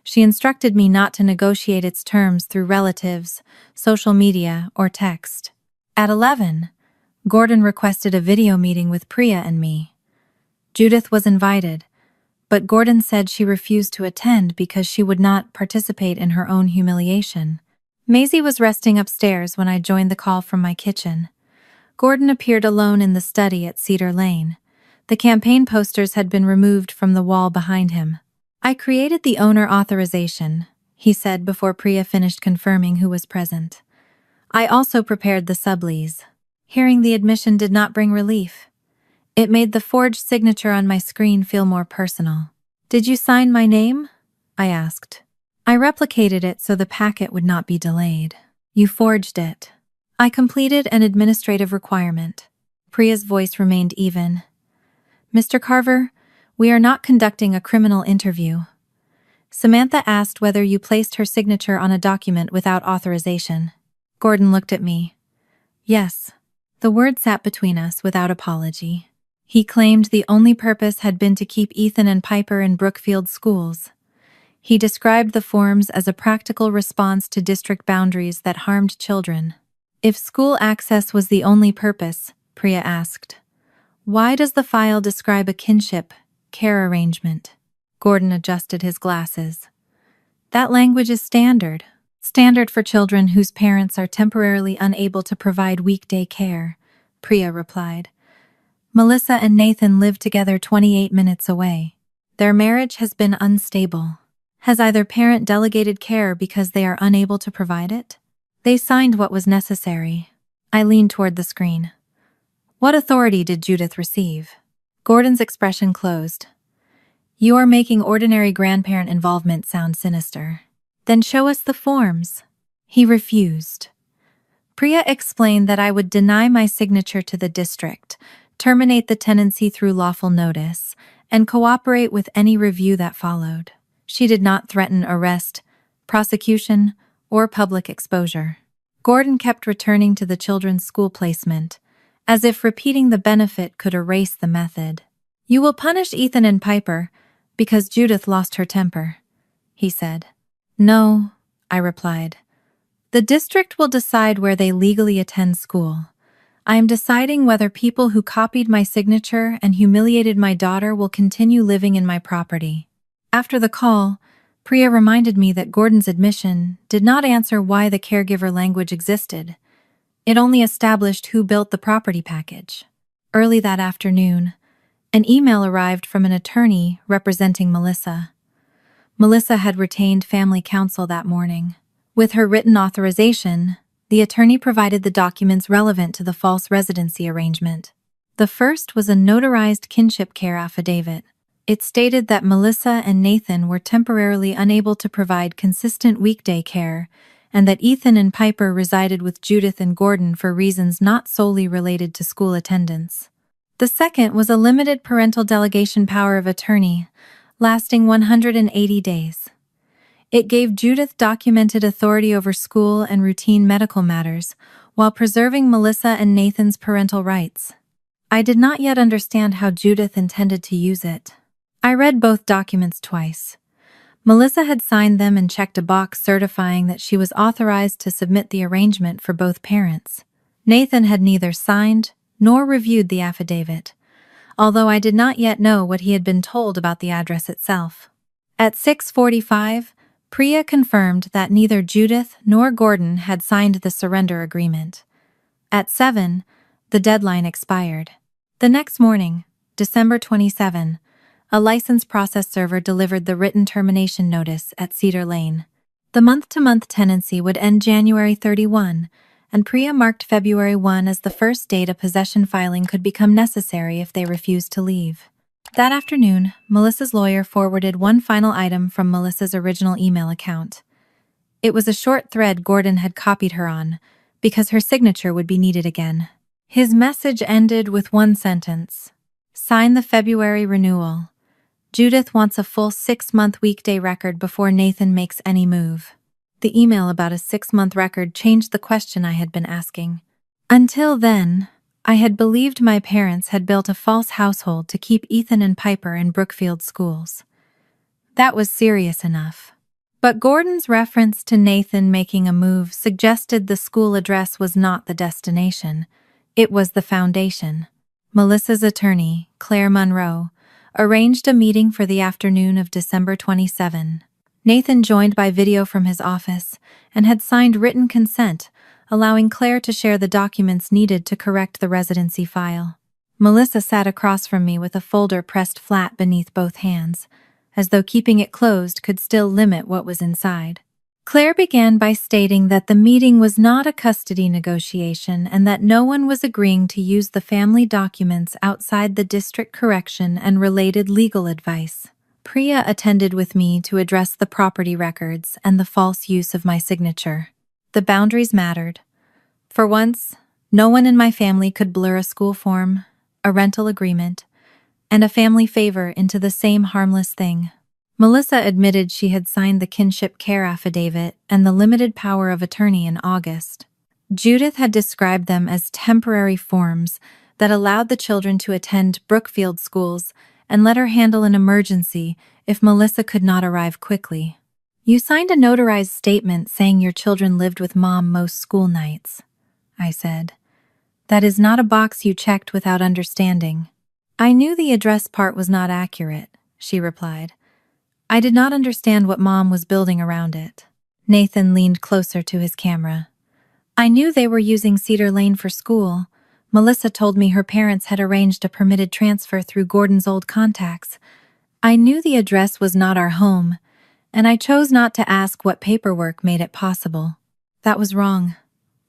She instructed me not to negotiate its terms through relatives, social media, or text. At 11, Gordon requested a video meeting with Priya and me. Judith was invited, but Gordon said she refused to attend because she would not participate in her own humiliation. Maisie was resting upstairs when I joined the call from my kitchen. Gordon appeared alone in the study at Cedar Lane. The campaign posters had been removed from the wall behind him. "I created the owner authorization," he said before Priya finished confirming who was present. "I also prepared the sublease." Hearing the admission did not bring relief. It made the forged signature on my screen feel more personal. "Did you sign my name?" I asked. "I replicated it so the packet would not be delayed." "You forged it." "I completed an administrative requirement." Priya's voice remained even. "Mr. Carver, we are not conducting a criminal interview. Samantha asked whether you placed her signature on a document without authorization." Gordon looked at me. "Yes." The word sat between us without apology. He claimed the only purpose had been to keep Ethan and Piper in Brookfield schools. He described the forms as a practical response to district boundaries that harmed children. "If school access was the only purpose," Priya asked, "why does the file describe a kinship, care arrangement?" Gordon adjusted his glasses. "That language is standard for children whose parents are temporarily unable to provide weekday care," Priya replied. "Melissa and Nathan live together 28 minutes away. Their marriage has been unstable. Has either parent delegated care because they are unable to provide it? They signed what was necessary." I leaned toward the screen. "What authority did Judith receive?" Gordon's expression closed. "You are making ordinary grandparent involvement sound sinister." "Then show us the forms." He refused. Priya explained that I would deny my signature to the district, terminate the tenancy through lawful notice, and cooperate with any review that followed. She did not threaten arrest, prosecution, or public exposure. Gordon kept returning to the children's school placement, as if repeating the benefit could erase the method. "You will punish Ethan and Piper because Judith lost her temper," he said. "No," I replied. "The district will decide where they legally attend school. I am deciding whether people who copied my signature and humiliated my daughter will continue living in my property." After the call, Priya reminded me that Gordon's admission did not answer why the caregiver language existed. It only established who built the property package. Early that afternoon, an email arrived from an attorney representing Melissa. Melissa had retained family counsel that morning. With her written authorization, The attorney provided the documents relevant to the false residency arrangement. The first was a notarized kinship care affidavit. It stated that Melissa and Nathan were temporarily unable to provide consistent weekday care, and that Ethan and Piper resided with Judith and Gordon for reasons not solely related to school attendance. The second was a limited parental delegation power of attorney, lasting 180 days. It gave Judith documented authority over school and routine medical matters, while preserving Melissa and Nathan's parental rights. I did not yet understand how Judith intended to use it. I read both documents twice. Melissa had signed them and checked a box certifying that she was authorized to submit the arrangement for both parents. Nathan had neither signed nor reviewed the affidavit, although I did not yet know what he had been told about the address itself. At 6:45, Priya confirmed that neither Judith nor Gordon had signed the surrender agreement. At 7, the deadline expired. The next morning, December 27, a license process server delivered the written termination notice at Cedar Lane. The month-to-month tenancy would end January 31, and Priya marked February 1 as the first date a possession filing could become necessary if they refused to leave. That afternoon, Melissa's lawyer forwarded one final item from Melissa's original email account. It was a short thread Gordon had copied her on, because her signature would be needed again. His message ended with one sentence: "Sign the February renewal. Judith wants a full 6-month weekday record before Nathan makes any move." The email about a 6-month record changed the question I had been asking. Until then, I had believed my parents had built a false household to keep Ethan and Piper in Brookfield schools. That was serious enough. But Gordon's reference to Nathan making a move suggested the school address was not the destination. It was the foundation. Melissa's attorney, Claire Monroe, arranged a meeting for the afternoon of December 27. Nathan joined by video from his office and had signed written consent, allowing Claire to share the documents needed to correct the residency file. Melissa sat across from me with a folder pressed flat beneath both hands, as though keeping it closed could still limit what was inside. Claire began by stating that the meeting was not a custody negotiation and that no one was agreeing to use the family documents outside the district correction and related legal advice. Priya attended with me to address the property records and the false use of my signature. The boundaries mattered. For once, no one in my family could blur a school form, a rental agreement, and a family favor into the same harmless thing. Melissa admitted she had signed the kinship care affidavit and the limited power of attorney in August. Judith had described them as temporary forms that allowed the children to attend Brookfield schools and let her handle an emergency if Melissa could not arrive quickly. "You signed a notarized statement saying your children lived with Mom most school nights," I said. "That is not a box you checked without understanding." "I knew the address part was not accurate," she replied. "I did not understand what Mom was building around it." Nathan leaned closer to his camera. "I knew they were using Cedar Lane for school. Melissa told me her parents had arranged a permitted transfer through Gordon's old contacts. I knew the address was not our home, and I chose not to ask what paperwork made it possible. That was wrong.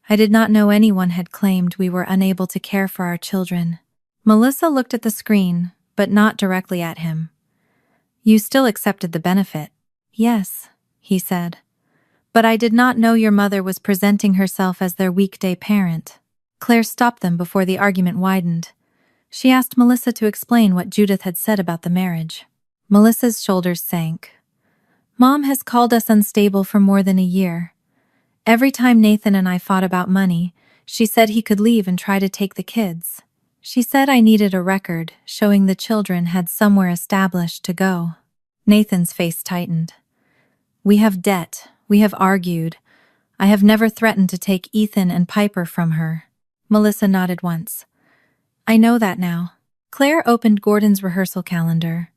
I did not know anyone had claimed we were unable to care for our children." Melissa looked at the screen, but not directly at him. "You still accepted the benefit." "Yes," he said. "But I did not know your mother was presenting herself as their weekday parent." Claire stopped them before the argument widened. She asked Melissa to explain what Judith had said about the marriage. Melissa's shoulders sank. "Mom has called us unstable for more than a year. Every time Nathan and I fought about money, she said he could leave and try to take the kids. She said I needed a record showing the children had somewhere established to go." Nathan's face tightened. "We have debt. We have argued. I have never threatened to take Ethan and Piper from her." Melissa nodded once. "I know that now." Claire opened Gordon's rehearsal calendar.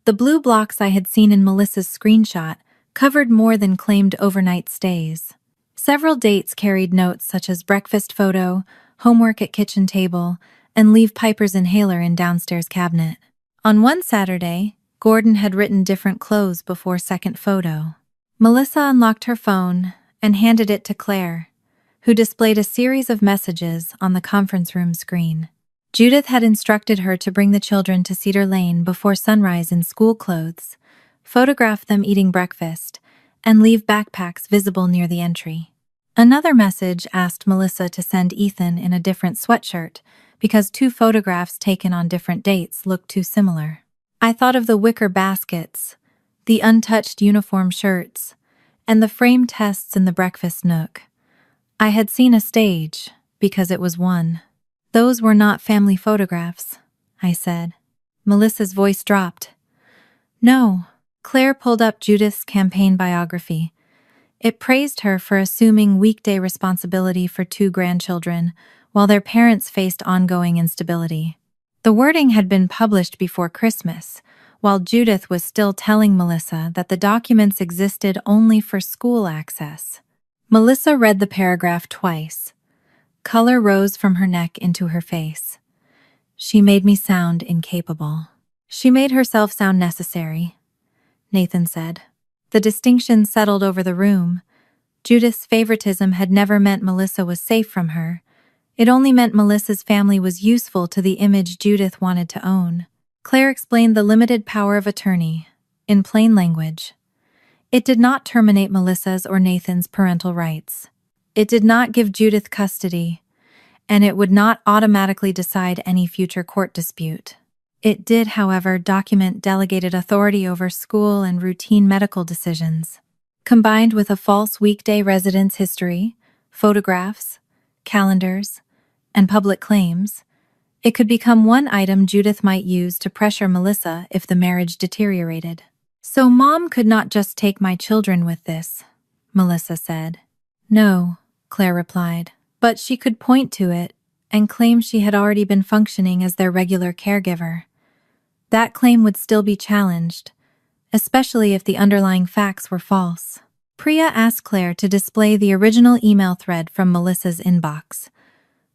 The blue blocks I had seen in Melissa's screenshot covered more than claimed overnight stays. Several dates carried notes such as breakfast photo, homework at kitchen table, and leave Piper's inhaler in downstairs cabinet. On one Saturday, Gordon had written different clothes before second photo. Melissa unlocked her phone and handed it to Claire. who displayed a series of messages on the conference room screen. Judith had instructed her to bring the children to Cedar Lane before sunrise in school clothes, photograph them eating breakfast, and leave backpacks visible near the entry. Another message asked Melissa to send Ethan in a different sweatshirt because 2 photographs taken on different dates looked too similar. I thought of the wicker baskets, the untouched uniform shirts, and the frame tests in the breakfast nook. I had seen a stage because it was one. Those were not family photographs, I said. Melissa's voice dropped. No. Claire pulled up Judith's campaign biography. It praised her for assuming weekday responsibility for 2 grandchildren, while their parents faced ongoing instability. The wording had been published before Christmas, while Judith was still telling Melissa that the documents existed only for school access. Melissa read the paragraph twice. Color rose from her neck into her face. She made me sound incapable. She made herself sound necessary, Nathan said. The distinction settled over the room. Judith's favoritism had never meant Melissa was safe from her. It only meant Melissa's family was useful to the image Judith wanted to own. Claire explained the limited power of attorney, in plain language. It did not terminate Melissa's or Nathan's parental rights. It did not give Judith custody, and it would not automatically decide any future court dispute. It did, however, document delegated authority over school and routine medical decisions. Combined with a false weekday residence history, photographs, calendars, and public claims, it could become one item Judith might use to pressure Melissa if the marriage deteriorated. So Mom could not just take my children with this, Melissa said. No, Claire replied, but she could point to it and claim she had already been functioning as their regular caregiver. That claim would still be challenged, especially if the underlying facts were false. Priya asked Claire to display the original email thread from Melissa's inbox.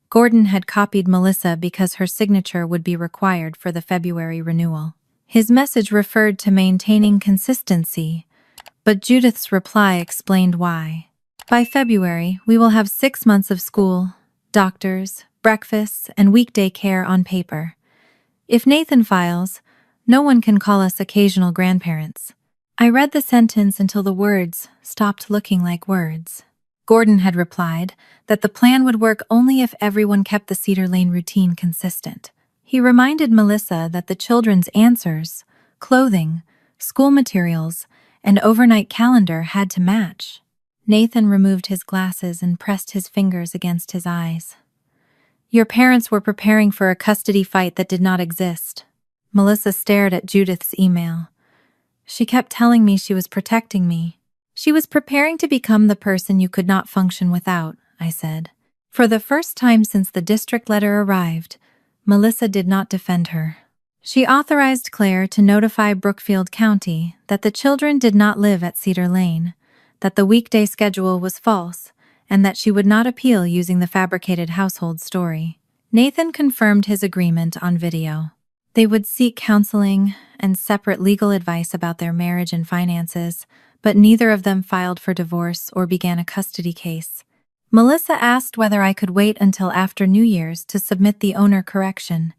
Gordon had copied Melissa because her signature would be required for the February renewal. His message referred to maintaining consistency, but Judith's reply explained why. By February, we will have 6 months of school, doctors, breakfasts, and weekday care on paper. If Nathan files, no one can call us occasional grandparents. I read the sentence until the words stopped looking like words. Gordon had replied that the plan would work only if everyone kept the Cedar Lane routine consistent. He reminded Melissa that the children's answers, clothing, school materials, and overnight calendar had to match. Nathan removed his glasses and pressed his fingers against his eyes. Your parents were preparing for a custody fight that did not exist. Melissa stared at Judith's email. She kept telling me she was protecting me. She was preparing to become the person you could not function without, I said. For the first time since the district letter arrived, Melissa did not defend her. She authorized Claire to notify Brookfield County that the children did not live at Cedar Lane, that the weekday schedule was false, and that she would not appeal using the fabricated household story. Nathan confirmed his agreement on video. They would seek counseling and separate legal advice about their marriage and finances, but neither of them filed for divorce or began a custody case. Melissa asked whether I could wait until after New Year's to submit the owner correction.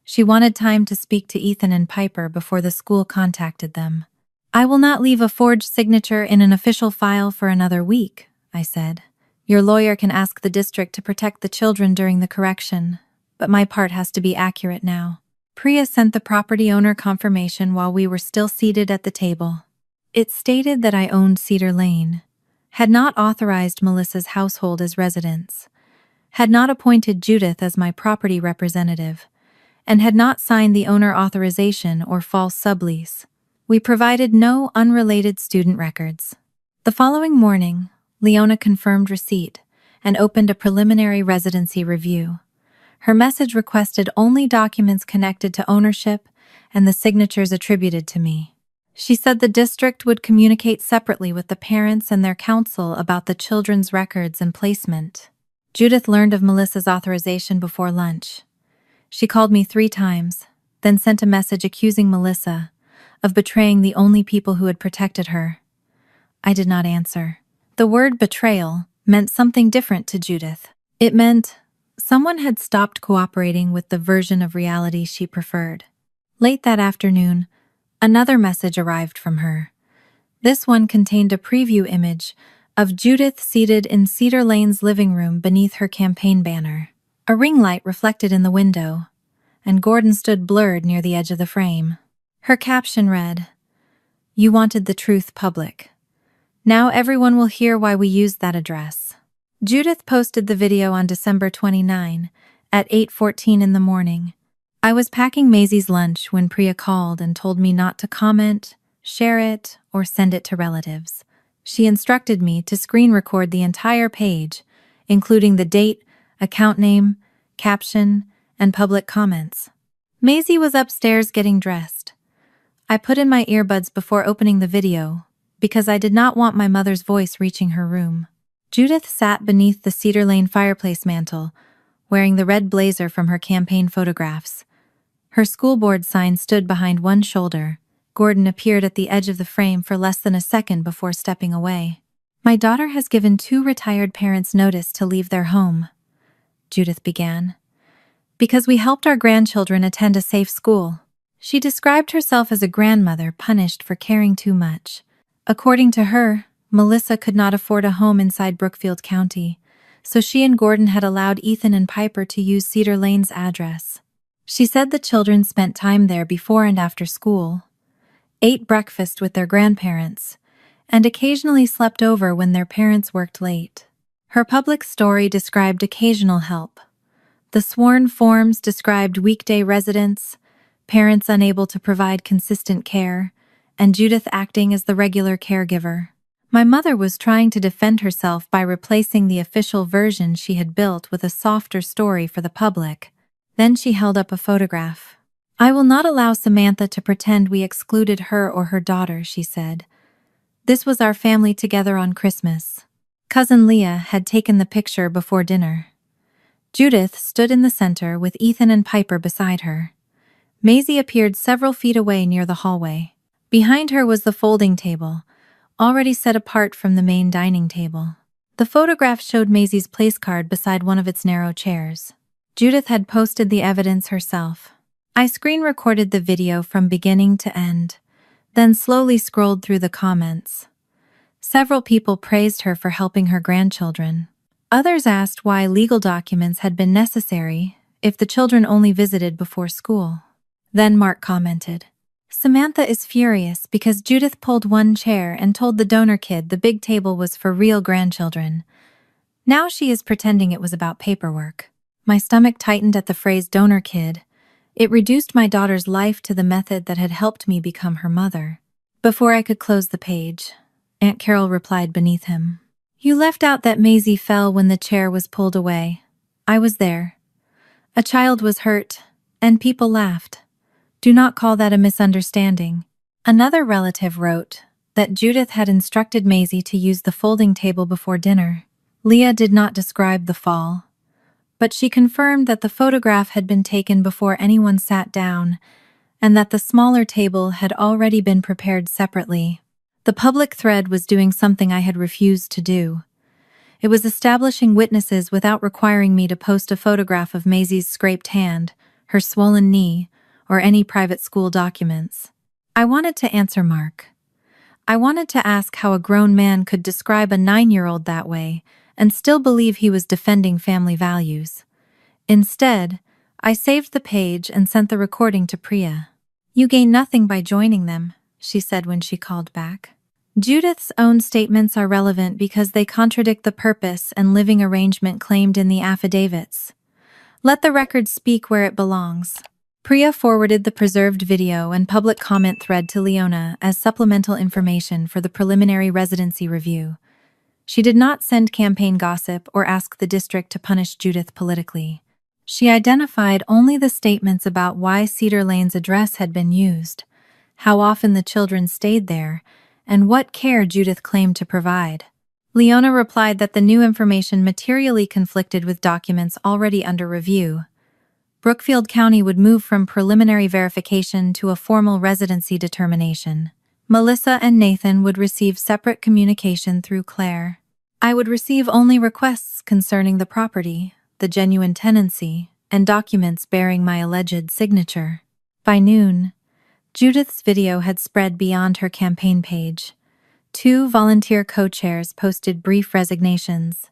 She wanted time to speak to Ethan and Piper before the school contacted them. I will not leave a forged signature in an official file for another week, I said. Your lawyer can ask the district to protect the children during the correction, but my part has to be accurate now. Priya sent the property owner confirmation while we were still seated at the table. It stated that I owned Cedar Lane, had not authorized Melissa's household as residence, had not appointed Judith as my property representative, and had not signed the owner authorization or false sublease. We provided no unrelated student records. The following morning, Leona confirmed receipt and opened a preliminary residency review. Her message requested only documents connected to ownership and the signatures attributed to me. She said the district would communicate separately with the parents and their counsel about the children's records and placement. Judith learned of Melissa's authorization before lunch. She called me 3 times, then sent a message accusing Melissa of betraying the only people who had protected her. I did not answer. The word betrayal meant something different to Judith. It meant someone had stopped cooperating with the version of reality she preferred. Late that afternoon, another message arrived from her. This one contained a preview image of Judith seated in Cedar Lane's living room beneath her campaign banner. A ring light reflected in the window, and Gordon stood blurred near the edge of the frame. Her caption read, "You wanted the truth public. Now everyone will hear why we used that address." Judith posted the video on December 29 at 8:14 in the morning. I was packing Maisie's lunch when Priya called and told me not to comment, share it, or send it to relatives. She instructed me to screen record the entire page, including the date, account name, caption, and public comments. Maisie was upstairs getting dressed. I put in my earbuds before opening the video, because I did not want my mother's voice reaching her room. Judith sat beneath the Cedar Lane fireplace mantel, wearing the red blazer from her campaign photographs. Her school board sign stood behind one shoulder. Gordon appeared at the edge of the frame for less than a second before stepping away. "My daughter has given 2 retired parents notice to leave their home," Judith began, "because we helped our grandchildren attend a safe school." She described herself as a grandmother punished for caring too much. According to her, Melissa could not afford a home inside Brookfield County, so she and Gordon had allowed Ethan and Piper to use Cedar Lane's address. She said the children spent time there before and after school, ate breakfast with their grandparents, and occasionally slept over when their parents worked late. Her public story described occasional help. The sworn forms described weekday residents, parents unable to provide consistent care, and Judith acting as the regular caregiver. My mother was trying to defend herself by replacing the official version she had built with a softer story for the public. Then she held up a photograph. "I will not allow Samantha to pretend we excluded her or her daughter," she said. "This was our family together on Christmas." Cousin Leah had taken the picture before dinner. Judith stood in the center with Ethan and Piper beside her. Maisie appeared several feet away near the hallway. Behind her was the folding table, already set apart from the main dining table. The photograph showed Maisie's place card beside one of its narrow chairs. Judith had posted the evidence herself. I screen recorded the video from beginning to end, then slowly scrolled through the comments. Several people praised her for helping her grandchildren. Others asked why legal documents had been necessary if the children only visited before school. Then Mark commented, "Samantha is furious because Judith pulled one chair and told the donor kid the big table was for real grandchildren. Now she is pretending it was about paperwork." My stomach tightened at the phrase donor kid. It reduced my daughter's life to the method that had helped me become her mother. Before I could close the page, Aunt Carol replied beneath him, "You left out that Maisie fell when the chair was pulled away. I was there. A child was hurt, and people laughed. Do not call that a misunderstanding." Another relative wrote that Judith had instructed Maisie to use the folding table before dinner. Leah did not describe the fall, but she confirmed that the photograph had been taken before anyone sat down and that the smaller table had already been prepared separately. The public thread was doing something I had refused to do. It was establishing witnesses without requiring me to post a photograph of Maisie's scraped hand, her swollen knee, or any private school documents. I wanted to answer Mark. I wanted to ask how a grown man could describe a 9-year-old that way and still believe he was defending family values. Instead, I saved the page and sent the recording to Priya. "You gain nothing by joining them," she said when she called back. Judith's own statements are relevant because they contradict the purpose and living arrangement claimed in the affidavits. Let the record speak where it belongs. Priya forwarded the preserved video and public comment thread to Leona as supplemental information for the preliminary residency review. She did not send campaign gossip or ask the district to punish Judith politically. She identified only the statements about why Cedar Lane's address had been used, how often the children stayed there, and what care Judith claimed to provide. Leona replied that the new information materially conflicted with documents already under review. Brookfield County would move from preliminary verification to a formal residency determination. Melissa and Nathan would receive separate communication through Claire. I would receive only requests concerning the property, the genuine tenancy, and documents bearing my alleged signature. By noon, Judith's video had spread beyond her campaign page. 2 volunteer co-chairs posted brief resignations.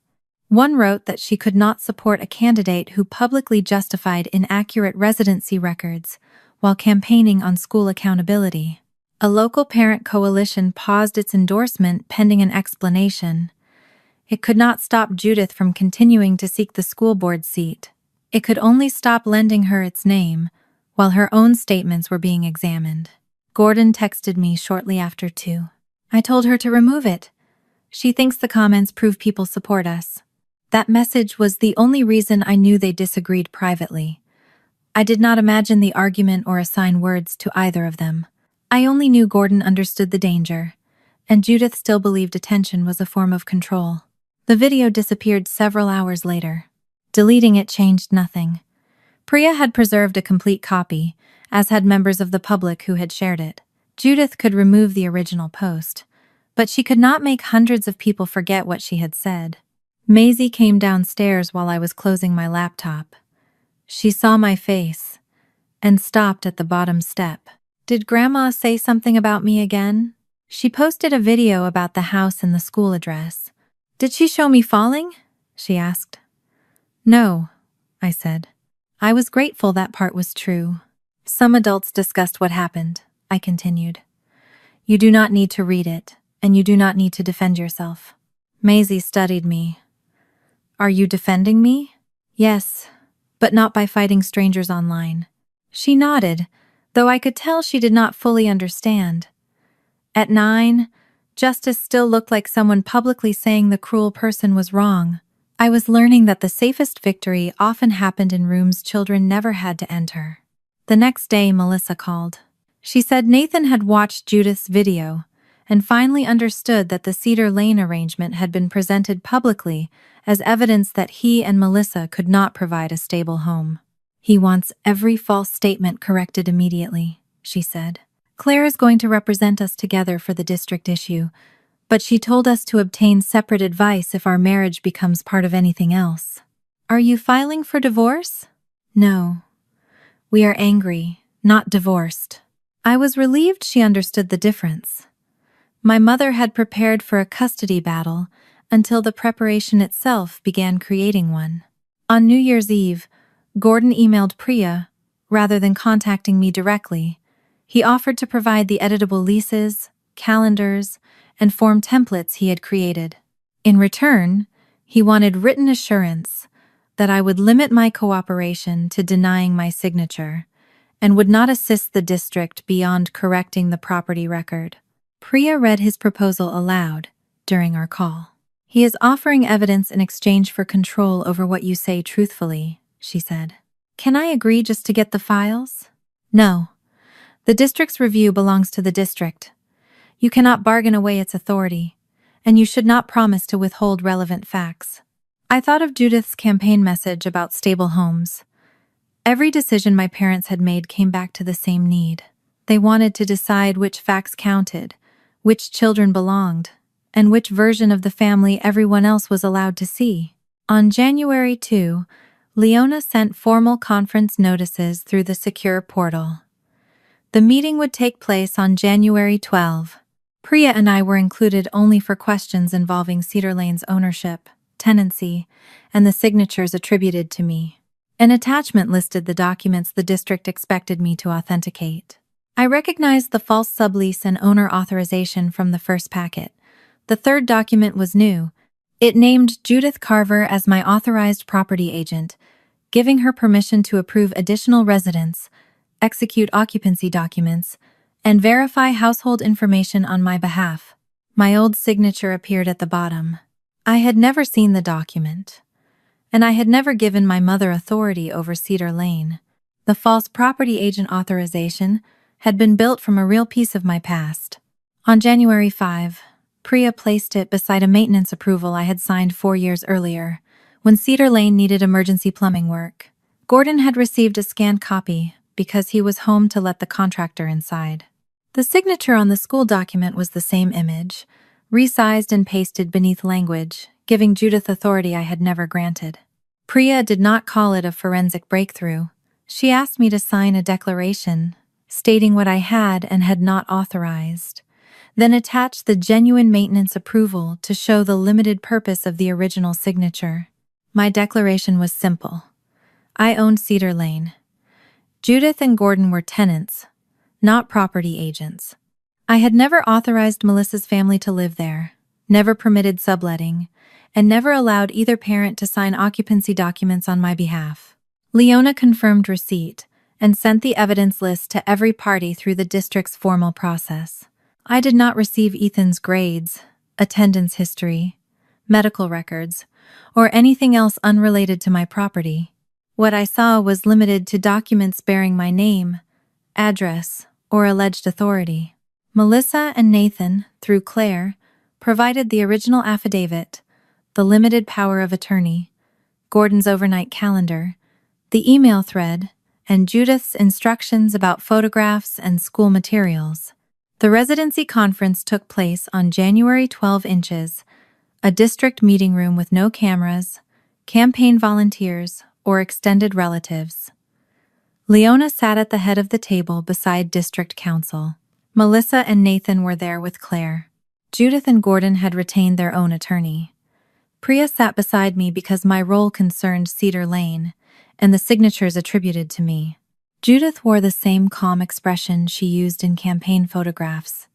One wrote that she could not support a candidate who publicly justified inaccurate residency records while campaigning on school accountability. A local parent coalition paused its endorsement pending an explanation. It could not stop Judith from continuing to seek the school board seat. It could only stop lending her its name, while her own statements were being examined. Gordon texted me shortly after 2. I told her to remove it. She thinks the comments prove people support us. That message was the only reason I knew they disagreed privately. I did not imagine the argument or assign words to either of them. I only knew Gordon understood the danger, and Judith still believed attention was a form of control. The video disappeared several hours later. Deleting it changed nothing. Priya had preserved a complete copy, as had members of the public who had shared it. Judith could remove the original post, but she could not make hundreds of people forget what she had said. Maisie came downstairs while I was closing my laptop. She saw my face and stopped at the bottom step. Did Grandma say something about me again? She posted a video about the house and the school address. Did she show me falling? She asked. No, I said. I was grateful that part was true. Some adults discussed what happened, I continued. You do not need to read it, and you do not need to defend yourself. Maisie studied me. Are you defending me? Yes, but not by fighting strangers online. She nodded, though I could tell she did not fully understand. At 9, justice still looked like someone publicly saying the cruel person was wrong. I was learning that the safest victory often happened in rooms children never had to enter. The next day, Melissa called. She said Nathan had watched Judith's video and finally understood that the Cedar Lane arrangement had been presented publicly as evidence that he and Melissa could not provide a stable home. He wants every false statement corrected immediately, she said. Claire is going to represent us together for the district issue, but she told us to obtain separate advice if our marriage becomes part of anything else. Are you filing for divorce? No. We are angry, not divorced. I was relieved she understood the difference. My mother had prepared for a custody battle until the preparation itself began creating one. On New Year's Eve, Gordon emailed Priya, rather than contacting me directly. He offered to provide the editable leases, calendars, and form templates he had created. In return, he wanted written assurance that I would limit my cooperation to denying my signature and would not assist the district beyond correcting the property record. Priya read his proposal aloud during our call. He is offering evidence in exchange for control over what you say truthfully, she said. Can I agree just to get the files? No. The district's review belongs to the district. You cannot bargain away its authority, and you should not promise to withhold relevant facts. I thought of Judith's campaign message about stable homes. Every decision my parents had made came back to the same need. They wanted to decide which facts counted, which children belonged, and which version of the family everyone else was allowed to see. On January 2, Leona sent formal conference notices through the secure portal. The meeting would take place on January 12. Priya and I were included only for questions involving Cedar Lane's ownership, tenancy, and the signatures attributed to me. An attachment listed the documents the district expected me to authenticate. I recognized the false sublease and owner authorization from the first packet. The third document was new. It named Judith Carver as my authorized property agent, giving her permission to approve additional residents, execute occupancy documents, and verify household information on my behalf. My old signature appeared at the bottom. I had never seen the document, and I had never given my mother authority over Cedar Lane. The false property agent authorization had been built from a real piece of my past. On January 5, Priya placed it beside a maintenance approval I had signed 4 years earlier, when Cedar Lane needed emergency plumbing work. Gordon had received a scanned copy because he was home to let the contractor inside. The signature on the school document was the same image, resized and pasted beneath language, giving Judith authority I had never granted. Priya did not call it a forensic breakthrough. She asked me to sign a declaration, stating what I had and had not authorized, then attached the genuine maintenance approval to show the limited purpose of the original signature. My declaration was simple. I owned Cedar Lane. Judith and Gordon were tenants, not property agents. I had never authorized Melissa's family to live there, never permitted subletting, and never allowed either parent to sign occupancy documents on my behalf. Leona confirmed receipt and sent the evidence list to every party through the district's formal process. I did not receive Ethan's grades, attendance history, medical records, or anything else unrelated to my property. What I saw was limited to documents bearing my name, address, or alleged authority. Melissa and Nathan, through Claire, provided the original affidavit, the limited power of attorney, Gordon's overnight calendar, the email thread, and Judith's instructions about photographs and school materials. The residency conference took place on January 12 inches, a district meeting room with no cameras, campaign volunteers, or extended relatives. Leona sat at the head of the table beside district council. Melissa and Nathan were there with Claire. Judith and Gordon had retained their own attorney. Priya sat beside me because my role concerned Cedar Lane and the signatures attributed to me. Judith wore the same calm expression she used in campaign photographs.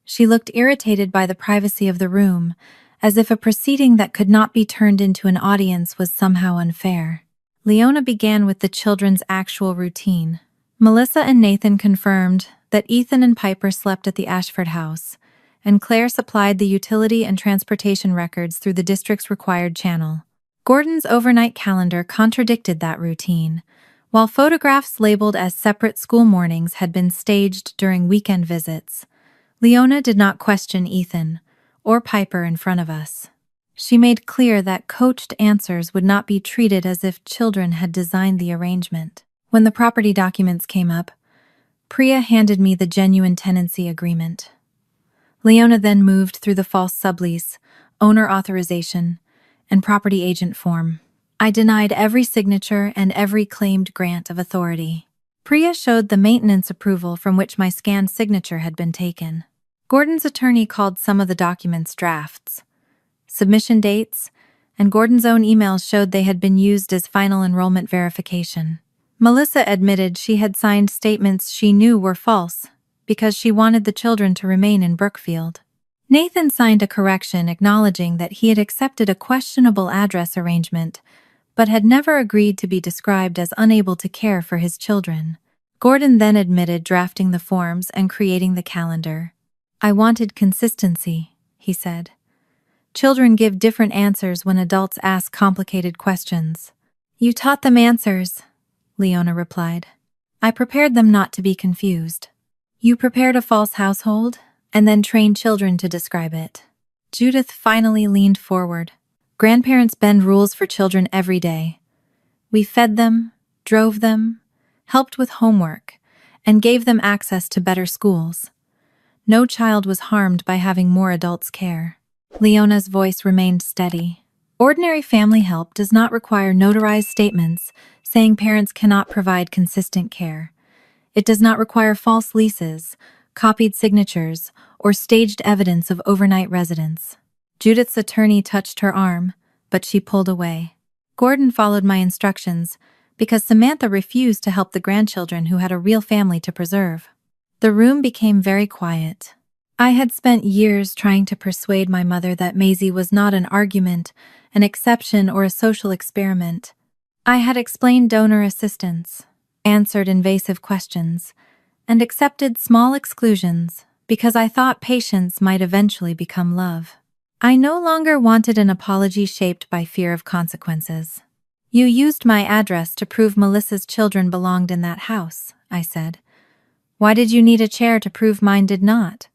She looked irritated by the privacy of the room, as if a proceeding that could not be turned into an audience was somehow unfair. Leona began with the children's actual routine. Melissa and Nathan confirmed that Ethan and Piper slept at the Ashford house, and Claire supplied the utility and transportation records through the district's required channel. Gordon's overnight calendar contradicted that routine, while photographs labeled as separate school mornings had been staged during weekend visits. Leona did not question Ethan or Piper in front of us. She made clear that coached answers would not be treated as if children had designed the arrangement. When the property documents came up, Priya handed me the genuine tenancy agreement. Leona then moved through the false sublease, owner authorization, and property agent form. I denied every signature and every claimed grant of authority. Priya showed the maintenance approval from which my scanned signature had been taken. Gordon's attorney called some of the documents drafts. Submission dates and Gordon's own emails showed they had been used as final enrollment verification. Melissa admitted she had signed statements she knew were false because she wanted the children to remain in Brookfield. Nathan signed a correction acknowledging that he had accepted a questionable address arrangement but had never agreed to be described as unable to care for his children. Gordon then admitted drafting the forms and creating the calendar. "I wanted consistency," he said. "Children give different answers when adults ask complicated questions." "You taught them answers," Leona replied. "I prepared them not to be confused." "You prepared a false household and then trained children to describe it." Judith finally leaned forward. "Grandparents bend rules for children every day. We fed them, drove them, helped with homework, and gave them access to better schools. No child was harmed by having more adults care." Leona's voice remained steady. "Ordinary family help does not require notarized statements saying parents cannot provide consistent care. It does not require false leases, copied signatures, or staged evidence of overnight residence." Judith's attorney touched her arm, but she pulled away. Gordon followed my instructions because Samantha refused to help the grandchildren who had a real family to preserve. The room became very quiet. I had spent years trying to persuade my mother that Maisie was not an argument, an exception, or a social experiment. I had explained donor assistance, answered invasive questions, and accepted small exclusions because I thought patience might eventually become love. I no longer wanted an apology shaped by fear of consequences. "You used my address to prove Melissa's children belonged in that house," I said. "Why did you need a chair to prove mine did not?"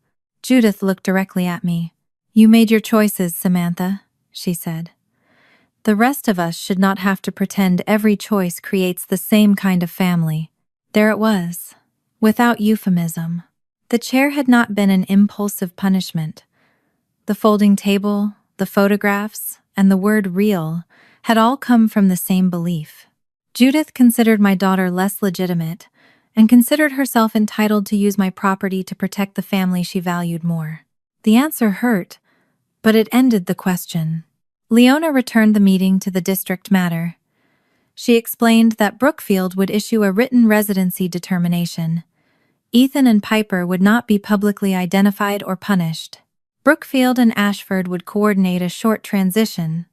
Judith looked directly at me. "You made your choices, Samantha," she said. "The rest of us should not have to pretend every choice creates the same kind of family." There it was, without euphemism. The chair had not been an impulsive punishment. The folding table, the photographs, and the word real had all come from the same belief. Judith considered my daughter less legitimate and considered herself entitled to use my property to protect the family she valued more. The answer hurt, but it ended the question. Leona returned the meeting to the district matter. She explained that Brookfield would issue a written residency determination. Ethan and Piper would not be publicly identified or punished. Brookfield and Ashford would coordinate a short transition,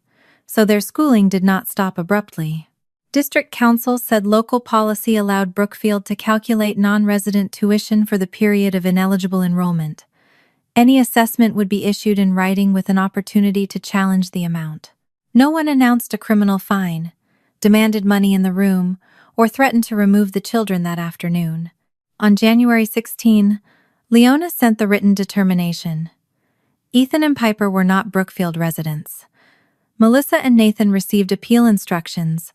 so their schooling did not stop abruptly. District Council said local policy allowed Brookfield to calculate non-resident tuition for the period of ineligible enrollment. Any assessment would be issued in writing with an opportunity to challenge the amount. No one announced a criminal fine, demanded money in the room, or threatened to remove the children that afternoon. On January 16, Leona sent the written determination. Ethan and Piper were not Brookfield residents. Melissa and Nathan received appeal instructions,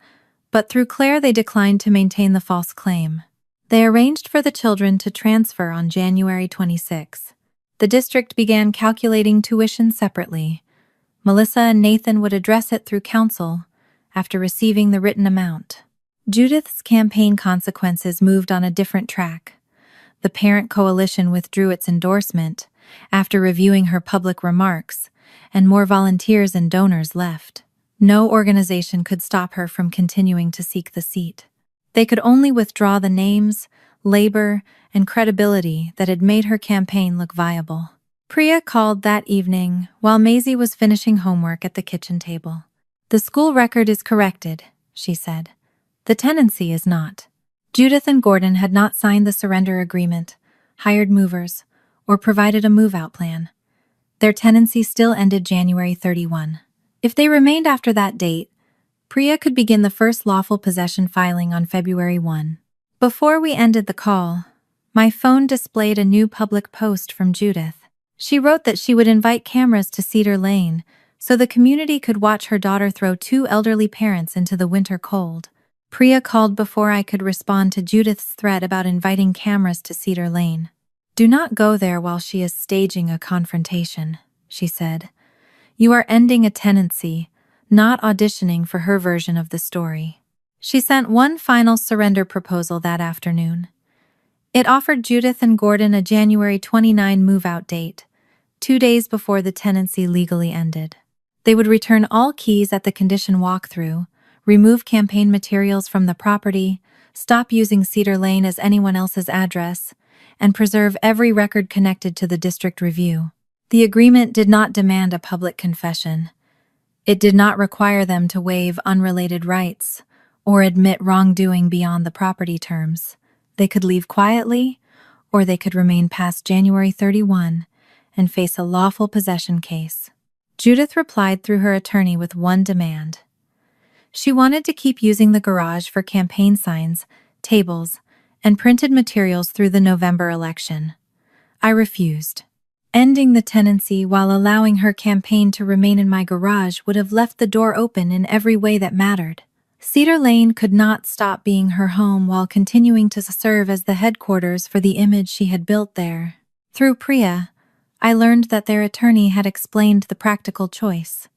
but through Claire they declined to maintain the false claim. They arranged for the children to transfer on January 26. The district began calculating tuition separately. Melissa and Nathan would address it through council after receiving the written amount. Judith's campaign consequences moved on a different track. The parent coalition withdrew its endorsement after reviewing her public remarks, and more volunteers and donors left. No organization could stop her from continuing to seek the seat. They could only withdraw the names, labor, and credibility that had made her campaign look viable. Priya called that evening while Maisie was finishing homework at the kitchen table. "The school record is corrected," she said. "The tenancy is not." Judith and Gordon had not signed the surrender agreement, hired movers, or provided a move-out plan. Their tenancy still ended January 31. If they remained after that date, Priya could begin the first lawful possession filing on February 1. Before we ended the call, my phone displayed a new public post from Judith. She wrote that she would invite cameras to Cedar Lane so the community could watch her daughter throw two elderly parents into the winter cold. Priya called before I could respond to Judith's threat about inviting cameras to Cedar Lane. "Do not go there while she is staging a confrontation," she said. "You are ending a tenancy, not auditioning for her version of the story." She sent one final surrender proposal that afternoon. It offered Judith and Gordon a January 29 move-out date, 2 days before the tenancy legally ended. They would return all keys at the condition walkthrough, remove campaign materials from the property, stop using Cedar Lane as anyone else's address, and preserve every record connected to the district review. The agreement did not demand a public confession. It did not require them to waive unrelated rights or admit wrongdoing beyond the property terms. They could leave quietly, or they could remain past January 31 and face a lawful possession case. Judith replied through her attorney with one demand. She wanted to keep using the garage for campaign signs, tables, and printed materials through the November election. I refused. Ending the tenancy while allowing her campaign to remain in my garage would have left the door open in every way that mattered. Cedar Lane could not stop being her home while continuing to serve as the headquarters for the image she had built there. Through Priya, I learned that their attorney had explained the practical choice.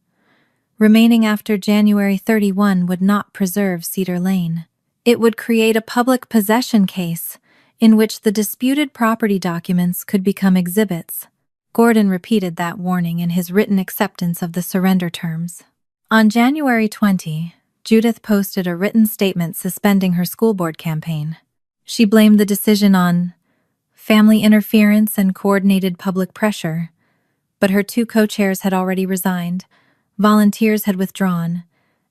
Remaining after January 31 would not preserve Cedar Lane. It would create a public possession case in which the disputed property documents could become exhibits. Gordon repeated that warning in his written acceptance of the surrender terms. On January 20, Judith posted a written statement suspending her school board campaign. She blamed the decision on family interference and coordinated public pressure, but her two co-chairs had already resigned, volunteers had withdrawn,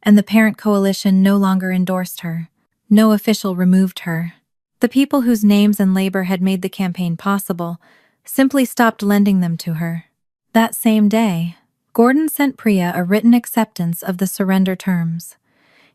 and the parent coalition no longer endorsed her. No official removed her. The people whose names and labor had made the campaign possible simply stopped lending them to her. That same day, Gordon sent Priya a written acceptance of the surrender terms.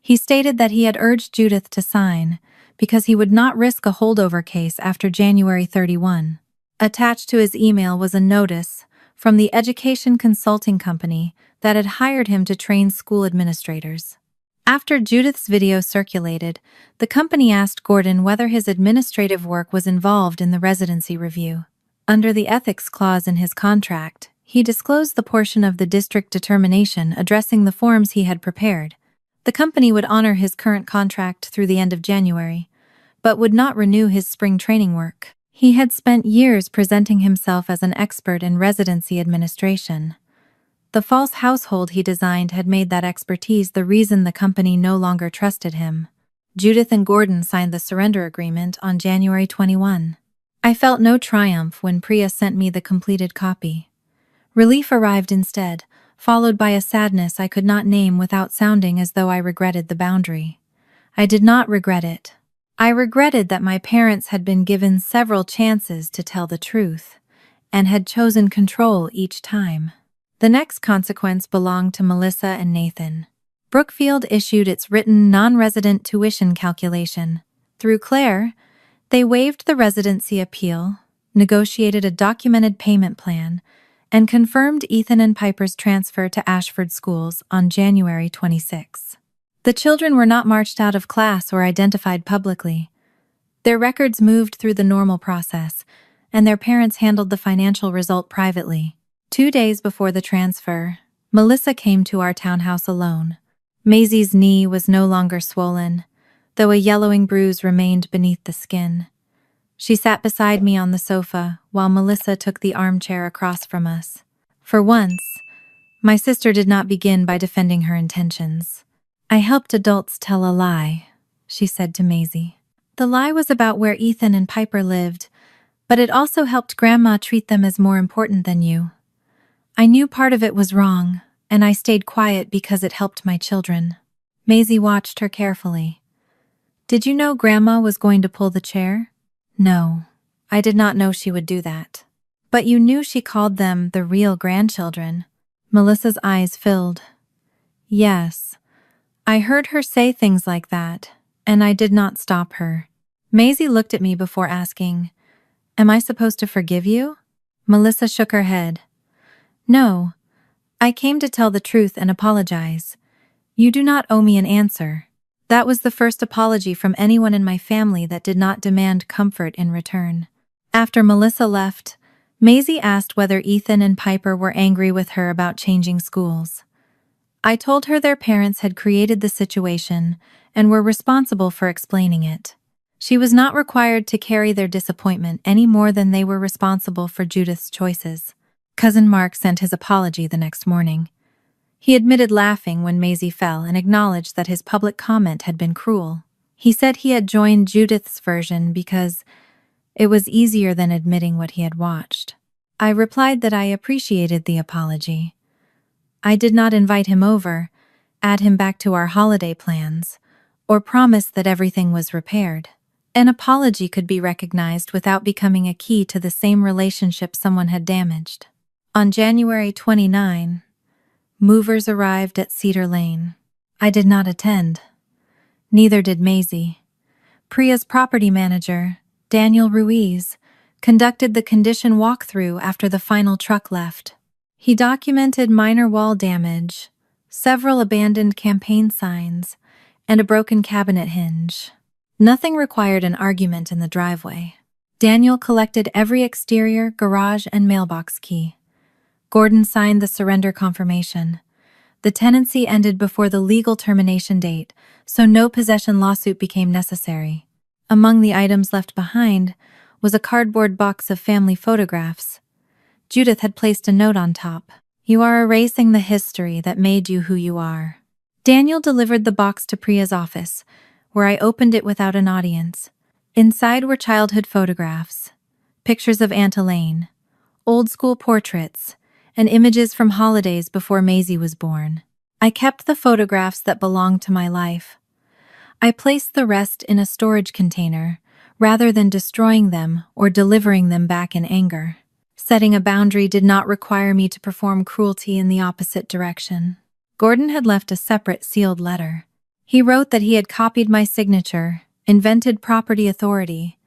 He stated that he had urged Judith to sign because he would not risk a holdover case after January 31. Attached to his email was a notice from the education consulting company that had hired him to train school administrators. After Judith's video circulated, the company asked Gordon whether his administrative work was involved in the residency review. Under the ethics clause in his contract, He disclosed the portion of the district determination addressing the forms he had prepared. The company would honor his current contract through the end of January, but would not renew his spring training work. He had spent years presenting himself as an expert in residency administration. The false household he designed had made that expertise the reason the company no longer trusted him. Judith and Gordon signed the surrender agreement on January 21. I felt no triumph when Priya sent me the completed copy. Relief arrived instead, followed by a sadness I could not name without sounding as though I regretted the boundary. I did not regret it. I regretted that my parents had been given several chances to tell the truth, and had chosen control each time. The next consequence belonged to Melissa and Nathan. Brookfield issued its written non-resident tuition calculation. Through Claire, they waived the residency appeal, negotiated a documented payment plan, and confirmed Ethan and Piper's transfer to Ashford schools on January 26. The children were not marched out of class or identified publicly. Their records moved through the normal process, and their parents handled the financial result privately. 2 days before the transfer, Melissa came to our townhouse alone. Maisie's knee was no longer swollen, though a yellowing bruise remained beneath the skin. She sat beside me on the sofa while Melissa took the armchair across from us. For once, my sister did not begin by defending her intentions. "I helped adults tell a lie," she said to Maisie. "The lie was about where Ethan and Piper lived, but it also helped Grandma treat them as more important than you. I knew part of it was wrong, and I stayed quiet because it helped my children." Maisie watched her carefully. "Did you know Grandma was going to pull the chair?" "No, I did not know she would do that." "But you knew she called them the real grandchildren." Melissa's eyes filled. "Yes, I heard her say things like that, and I did not stop her." Maisie looked at me before asking, "Am I supposed to forgive you?" Melissa shook her head. "No, I came to tell the truth and apologize. You do not owe me an answer." That was the first apology from anyone in my family that did not demand comfort in return. After Melissa left, Maisie asked whether Ethan and Piper were angry with her about changing schools. I told her their parents had created the situation and were responsible for explaining it. She was not required to carry their disappointment any more than they were responsible for Judith's choices. Cousin Mark sent his apology the next morning. He admitted laughing when Maisie fell and acknowledged that his public comment had been cruel. He said he had joined Judith's version because it was easier than admitting what he had watched. I replied that I appreciated the apology. I did not invite him over, add him back to our holiday plans, or promise that everything was repaired. An apology could be recognized without becoming a key to the same relationship someone had damaged. On January 29, movers arrived at Cedar Lane. I did not attend. Neither did Maisie. Priya's property manager, Daniel Ruiz, conducted the condition walkthrough after the final truck left. He documented minor wall damage, several abandoned campaign signs, and a broken cabinet hinge. Nothing required an argument in the driveway. Daniel collected every exterior, garage, and mailbox key. Gordon signed the surrender confirmation. The tenancy ended before the legal termination date, so no possession lawsuit became necessary. Among the items left behind was a cardboard box of family photographs. Judith had placed a note on top. "You are erasing the history that made you who you are." Daniel delivered the box to Priya's office, where I opened it without an audience. Inside were childhood photographs, pictures of Aunt Elaine, old school portraits, and images from holidays before Maisie was born. I kept the photographs that belonged to my life. I placed the rest in a storage container, rather than destroying them or delivering them back in anger. Setting a boundary did not require me to perform cruelty in the opposite direction. Gordon had left a separate sealed letter. He wrote that he had copied my signature, invented property authority,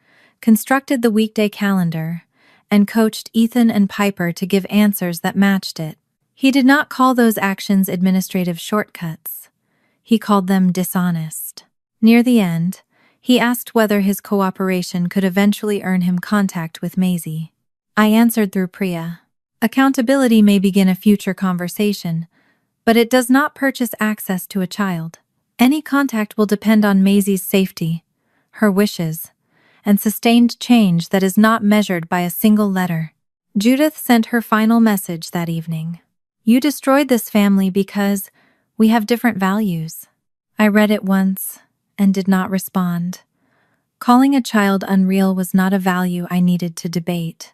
constructed the weekday calendar, and coached Ethan and Piper to give answers that matched it. He did not call those actions administrative shortcuts. He called them dishonest. Near the end, he asked whether his cooperation could eventually earn him contact with Maisie. I answered through Priya. Accountability may begin a future conversation, but it does not purchase access to a child. Any contact will depend on Maisie's safety, her wishes, and sustained change that is not measured by a single letter. Judith sent her final message that evening. You destroyed this family because we have different values. I read it once and did not respond. Calling a child unreal was not a value I needed to debate.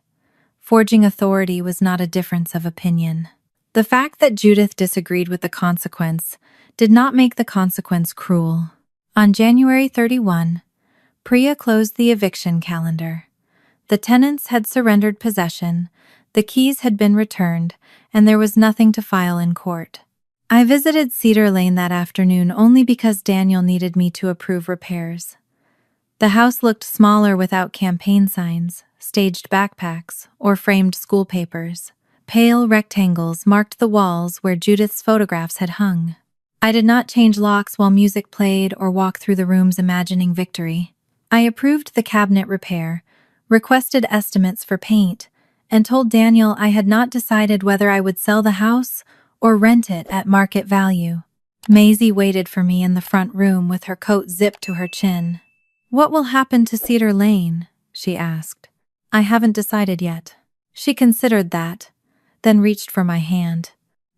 Forging authority was not a difference of opinion. The fact that Judith disagreed with the consequence did not make the consequence cruel. On January 31, Priya closed the eviction calendar. The tenants had surrendered possession, the keys had been returned, and there was nothing to file in court. I visited Cedar Lane that afternoon only because Daniel needed me to approve repairs. The house looked smaller without campaign signs, staged backpacks, or framed school papers. Pale rectangles marked the walls where Judith's photographs had hung. I did not change locks while music played or walk through the rooms imagining victory. I approved the cabinet repair, requested estimates for paint, and told Daniel I had not decided whether I would sell the house or rent it at market value. Maisie waited for me in the front room with her coat zipped to her chin. What will happen to Cedar Lane? She asked. I haven't decided yet. She considered that, then reached for my hand.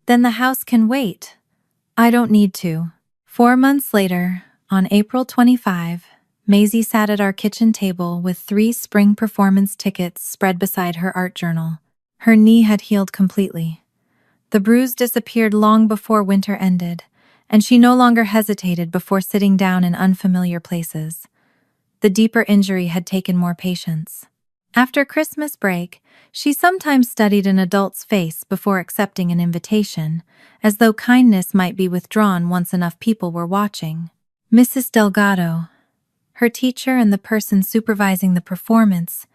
Then the house can wait. I don't need to. 4 months later, on April 25, Maisie sat at our kitchen table with 3 spring performance tickets spread beside her art journal. Her knee had healed completely. The bruise disappeared long before winter ended, and she no longer hesitated before sitting down in unfamiliar places. The deeper injury had taken more patience. After Christmas break, she sometimes studied an adult's face before accepting an invitation, as though kindness might be withdrawn once enough people were watching. Mrs. Delgado, her teacher and the person supervising the performance,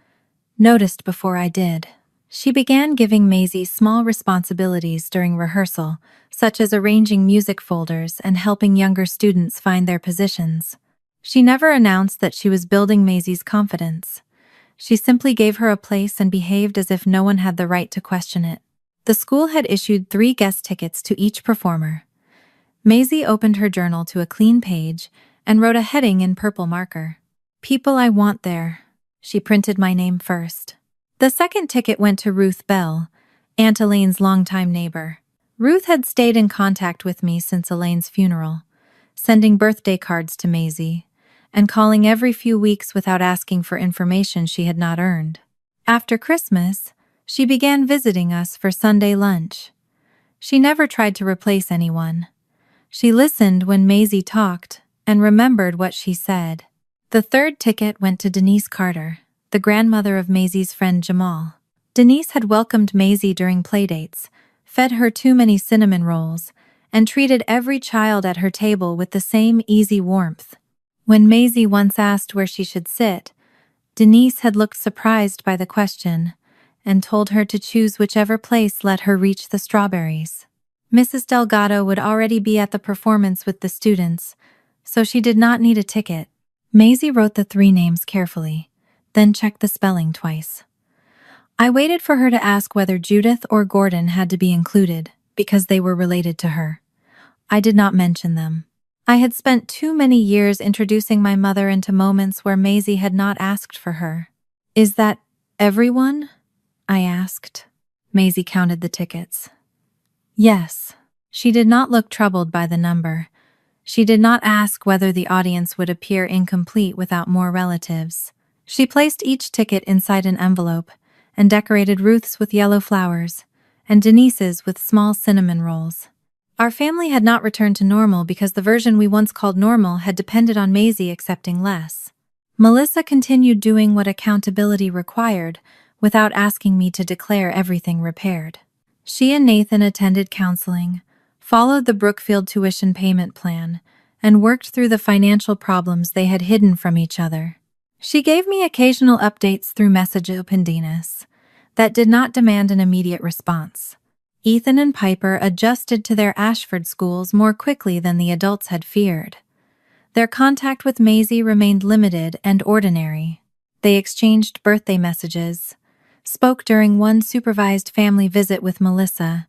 noticed before I did. She began giving Maisie small responsibilities during rehearsal, such as arranging music folders and helping younger students find their positions. She never announced that she was building Maisie's confidence. She simply gave her a place and behaved as if no one had the right to question it. The school had issued 3 guest tickets to each performer. Maisie opened her journal to a clean page and wrote a heading in purple marker. People I want there. She printed my name first. The second ticket went to Ruth Bell, Aunt Elaine's longtime neighbor. Ruth had stayed in contact with me since Elaine's funeral, sending birthday cards to Maisie, and calling every few weeks without asking for information she had not earned. After Christmas, she began visiting us for Sunday lunch. She never tried to replace anyone. She listened when Maisie talked and remembered what she said. The third ticket went to Denise Carter, the grandmother of Maisie's friend Jamal. Denise had welcomed Maisie during playdates, fed her too many cinnamon rolls, and treated every child at her table with the same easy warmth. When Maisie once asked where she should sit, Denise had looked surprised by the question and told her to choose whichever place let her reach the strawberries. Mrs. Delgado would already be at the performance with the students, so she did not need a ticket. Maisie wrote the 3 names carefully, then checked the spelling twice. I waited for her to ask whether Judith or Gordon had to be included, because they were related to her. I did not mention them. I had spent too many years introducing my mother into moments where Maisie had not asked for her. Is that everyone? I asked. Maisie counted the tickets. Yes. She did not look troubled by the number. She did not ask whether the audience would appear incomplete without more relatives. She placed each ticket inside an envelope and decorated Ruth's with yellow flowers and Denise's with small cinnamon rolls. Our family had not returned to normal because the version we once called normal had depended on Maisie accepting less. Melissa continued doing what accountability required without asking me to declare everything repaired. She and Nathan attended counseling, followed the Brookfield tuition payment plan, and worked through the financial problems they had hidden from each other. She gave me occasional updates through message openness that did not demand an immediate response. Ethan and Piper adjusted to their Ashford schools more quickly than the adults had feared. Their contact with Maisie remained limited and ordinary. They exchanged birthday messages, spoke during one supervised family visit with Melissa,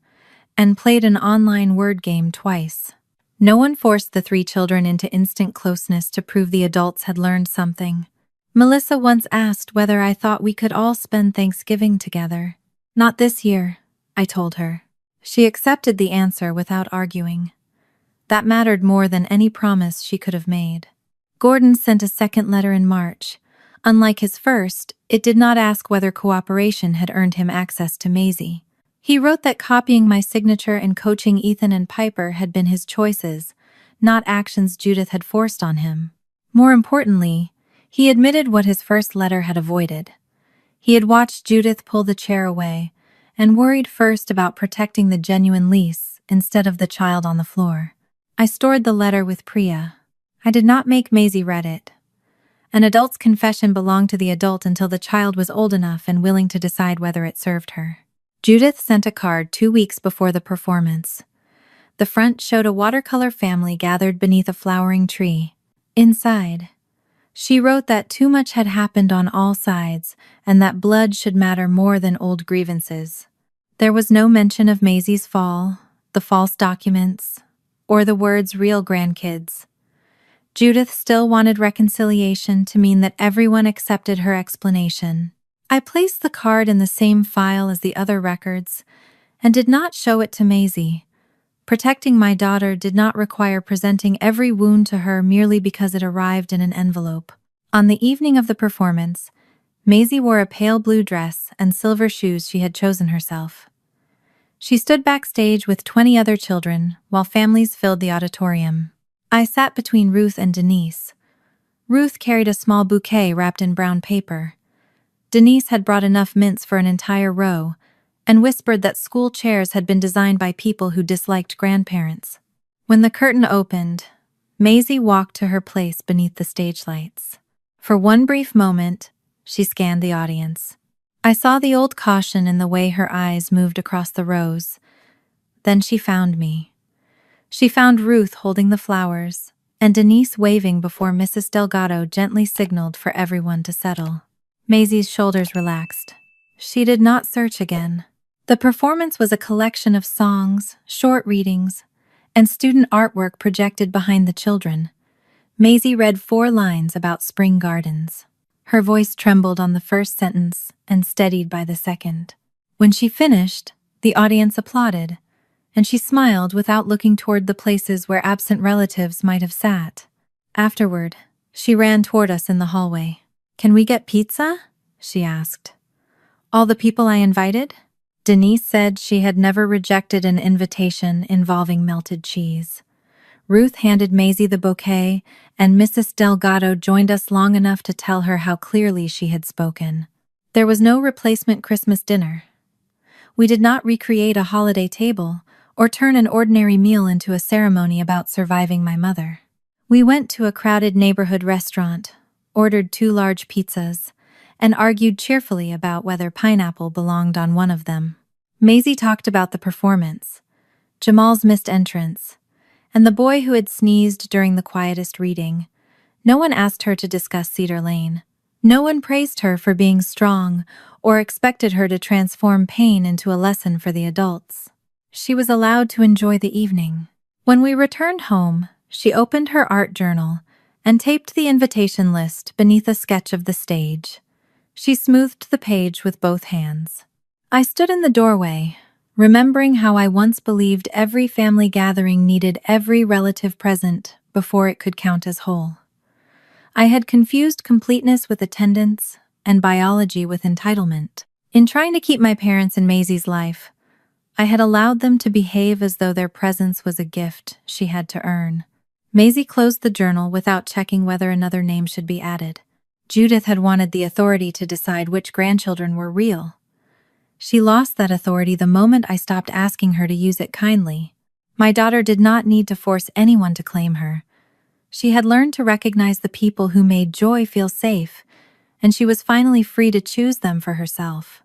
and played an online word game twice. No one forced the three children into instant closeness to prove the adults had learned something. Melissa once asked whether I thought we could all spend Thanksgiving together. Not this year, I told her. She accepted the answer without arguing. That mattered more than any promise she could have made. Gordon sent a second letter in March. Unlike his first, it did not ask whether cooperation had earned him access to Maisie. He wrote that copying my signature and coaching Ethan and Piper had been his choices, not actions Judith had forced on him. More importantly, he admitted what his first letter had avoided. He had watched Judith pull the chair away and worried first about protecting the genuine lease instead of the child on the floor. I stored the letter with Priya. I did not make Maisie read it. An adult's confession belonged to the adult until the child was old enough and willing to decide whether it served her. Judith sent a card 2 weeks before the performance. The front showed a watercolor family gathered beneath a flowering tree. Inside, she wrote that too much had happened on all sides and that blood should matter more than old grievances. There was no mention of Maisie's fall, the false documents, or the words real grandkids. Judith still wanted reconciliation to mean that everyone accepted her explanation. I placed the card in the same file as the other records and did not show it to Maisie. Protecting my daughter did not require presenting every wound to her merely because it arrived in an envelope. On the evening of the performance, Maisie wore a pale blue dress and silver shoes she had chosen herself. She stood backstage with 20 other children while families filled the auditorium. I sat between Ruth and Denise. Ruth carried a small bouquet wrapped in brown paper. Denise had brought enough mints for an entire row and whispered that school chairs had been designed by people who disliked grandparents. When the curtain opened, Maisie walked to her place beneath the stage lights. For one brief moment, she scanned the audience. I saw the old caution in the way her eyes moved across the rows. Then she found me. She found Ruth holding the flowers, and Denise waving before Mrs. Delgado gently signaled for everyone to settle. Maisie's shoulders relaxed. She did not search again. The performance was a collection of songs, short readings, and student artwork projected behind the children. Maisie read 4 lines about spring gardens. Her voice trembled on the first sentence and steadied by the second. When she finished, the audience applauded, and she smiled without looking toward the places where absent relatives might have sat. Afterward, she ran toward us in the hallway. "Can we get pizza?" she asked. "All the people I invited?" Denise said she had never rejected an invitation involving melted cheese. Ruth handed Maisie the bouquet, and Mrs. Delgado joined us long enough to tell her how clearly she had spoken. There was no replacement Christmas dinner. We did not recreate a holiday table or turn an ordinary meal into a ceremony about surviving my mother. We went to a crowded neighborhood restaurant, ordered 2 large pizzas, and argued cheerfully about whether pineapple belonged on one of them. Maisie talked about the performance, Jamal's missed entrance, and the boy who had sneezed during the quietest reading. No one asked her to discuss Cedar Lane. No one praised her for being strong or expected her to transform pain into a lesson for the adults. She was allowed to enjoy the evening. When we returned home, she opened her art journal and taped the invitation list beneath a sketch of the stage. She smoothed the page with both hands. I stood in the doorway, remembering how I once believed every family gathering needed every relative present before it could count as whole. I had confused completeness with attendance and biology with entitlement. In trying to keep my parents in Maisie's life, I had allowed them to behave as though their presence was a gift she had to earn. Maisie closed the journal without checking whether another name should be added. Judith had wanted the authority to decide which grandchildren were real. She lost that authority the moment I stopped asking her to use it kindly. My daughter did not need to force anyone to claim her. She had learned to recognize the people who made joy feel safe, and she was finally free to choose them for herself.